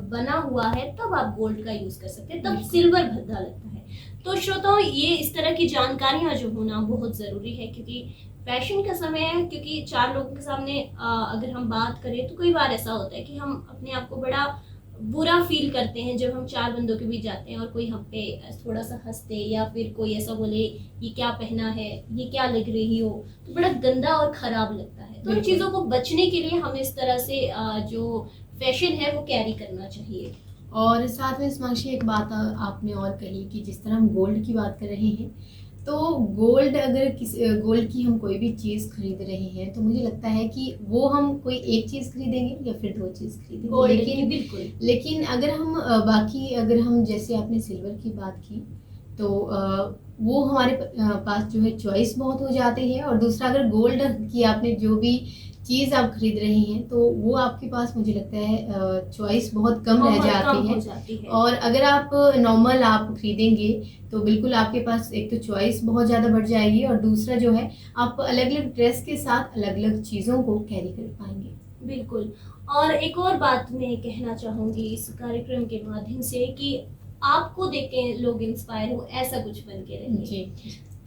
S1: बना हुआ है, तब आप गोल्ड का यूज कर सकते हैं, तब सिल्वर भद्दा लगता है। तो श्रोताओं, ये इस तरह की जानकारियां जो होना बहुत जरूरी है, क्योंकि फैशन का समय है। क्योंकि 4 लोगों के सामने अगर हम बात करें तो कई बार ऐसा होता है कि हम अपने आप को बड़ा बुरा फील करते हैं जब हम 4 बंदों के बीच जाते हैं और कोई हम पे थोड़ा सा हंसते या फिर कोई ऐसा बोले ये क्या पहना है, ये क्या लग रही हो, तो बड़ा गंदा और खराब लगता है। तो इन चीज़ों को बचने के लिए हमें इस तरह से जो फैशन है वो कैरी करना चाहिए।
S2: और साथ में साक्षी एक बात आपने और कही कि जिस तरह हम गोल्ड की बात कर रहे हैं, तो गोल्ड अगर गोल्ड की हम कोई भी चीज़ खरीद रहे हैं तो मुझे लगता है कि वो हम कोई एक चीज़ खरीदेंगे या फिर 2 चीज़ खरीदेंगे। लेकिन अगर हम बाकी अगर हम जैसे आपने सिल्वर की बात की, तो वो हमारे पास जो है चॉइस बहुत हो जाती है। और दूसरा, अगर गोल्ड की आपने जो भी चीज़ आप खरीद रहे हैं तो वो आपके पास मुझे लगता है चॉइस बहुत कम रह जाती है। और अगर आप नॉर्मल आप खरीदेंगे तो बिल्कुल आपके पास एक तो चॉइस बहुत ज़्यादा बढ़ जाएगी, और दूसरा जो है आप अलग अलग ड्रेस के साथ अलग अलग चीज़ों को कैरी कर पाएंगे।
S1: बिल्कुल। और एक और बात मैं कहना चाहूँगी इस कार्यक्रम के माध्यम से कि आपको देख के लोग इंस्पायर हो, ऐसा कुछ बन के रहिए।
S2: जी।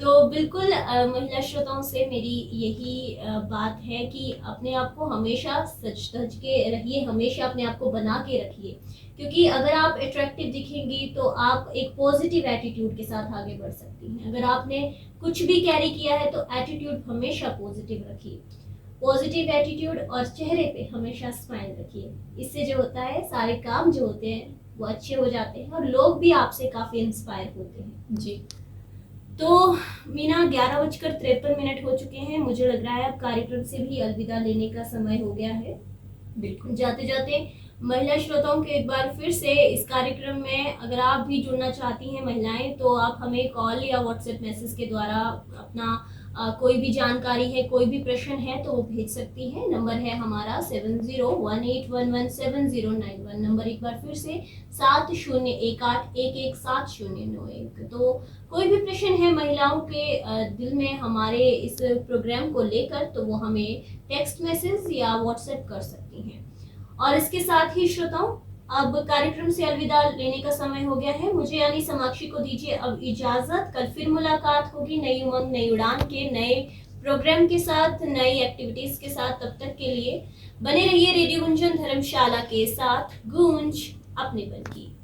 S1: तो बिल्कुल महिला श्रोताओं से मेरी यही बात है कि अपने आप को हमेशा सच धज के रहिए, हमेशा अपने आप को बना के रखिए, क्योंकि अगर आप अट्रैक्टिव दिखेंगी तो आप एक पॉजिटिव एटीट्यूड के साथ आगे बढ़ सकती हैं। अगर आपने कुछ भी कैरी किया है तो एटीट्यूड हमेशा पॉजिटिव रखिए, पॉजिटिव एटीट्यूड, और चेहरे पे हमेशा स्माइल रखिए। इससे जो होता है सारे काम जो होते हैं वो अच्छे हो जाते हैं और लोग भी आपसे काफ़ी इंस्पायर होते हैं।
S2: जी।
S1: तो मीना, 11:53 हो चुके हैं। मुझे लग रहा है अब कार्यक्रम से भी अलविदा लेने का समय हो गया है।
S2: बिल्कुल।
S1: जाते जाते महिला श्रोताओं के एक बार फिर से इस कार्यक्रम में अगर आप भी जुड़ना चाहती हैं महिलाएं, तो आप हमें कॉल या व्हाट्सएप मैसेज के द्वारा अपना कोई भी जानकारी है, कोई भी प्रश्न है तो वो भेज सकती हैं। नंबर है हमारा 7018117091। नंबर एक बार फिर से 7018117091। तो कोई भी प्रश्न है महिलाओं के दिल में हमारे इस प्रोग्राम को लेकर, तो वो हमें टेक्स्ट मैसेज या व्हाट्सएप कर सकती हैं। और इसके साथ ही श्रोताओं, अब कार्यक्रम से अलविदा लेने का समय हो गया है। मुझे यानी साक्षी को दीजिए अब इजाजत। कल फिर मुलाकात होगी नई उमंग नई उड़ान के नए प्रोग्राम के साथ, नई एक्टिविटीज के साथ। तब तक के लिए बने रहिए रेडियो गुंजन धर्मशाला के साथ। गूंज अपनेपन की।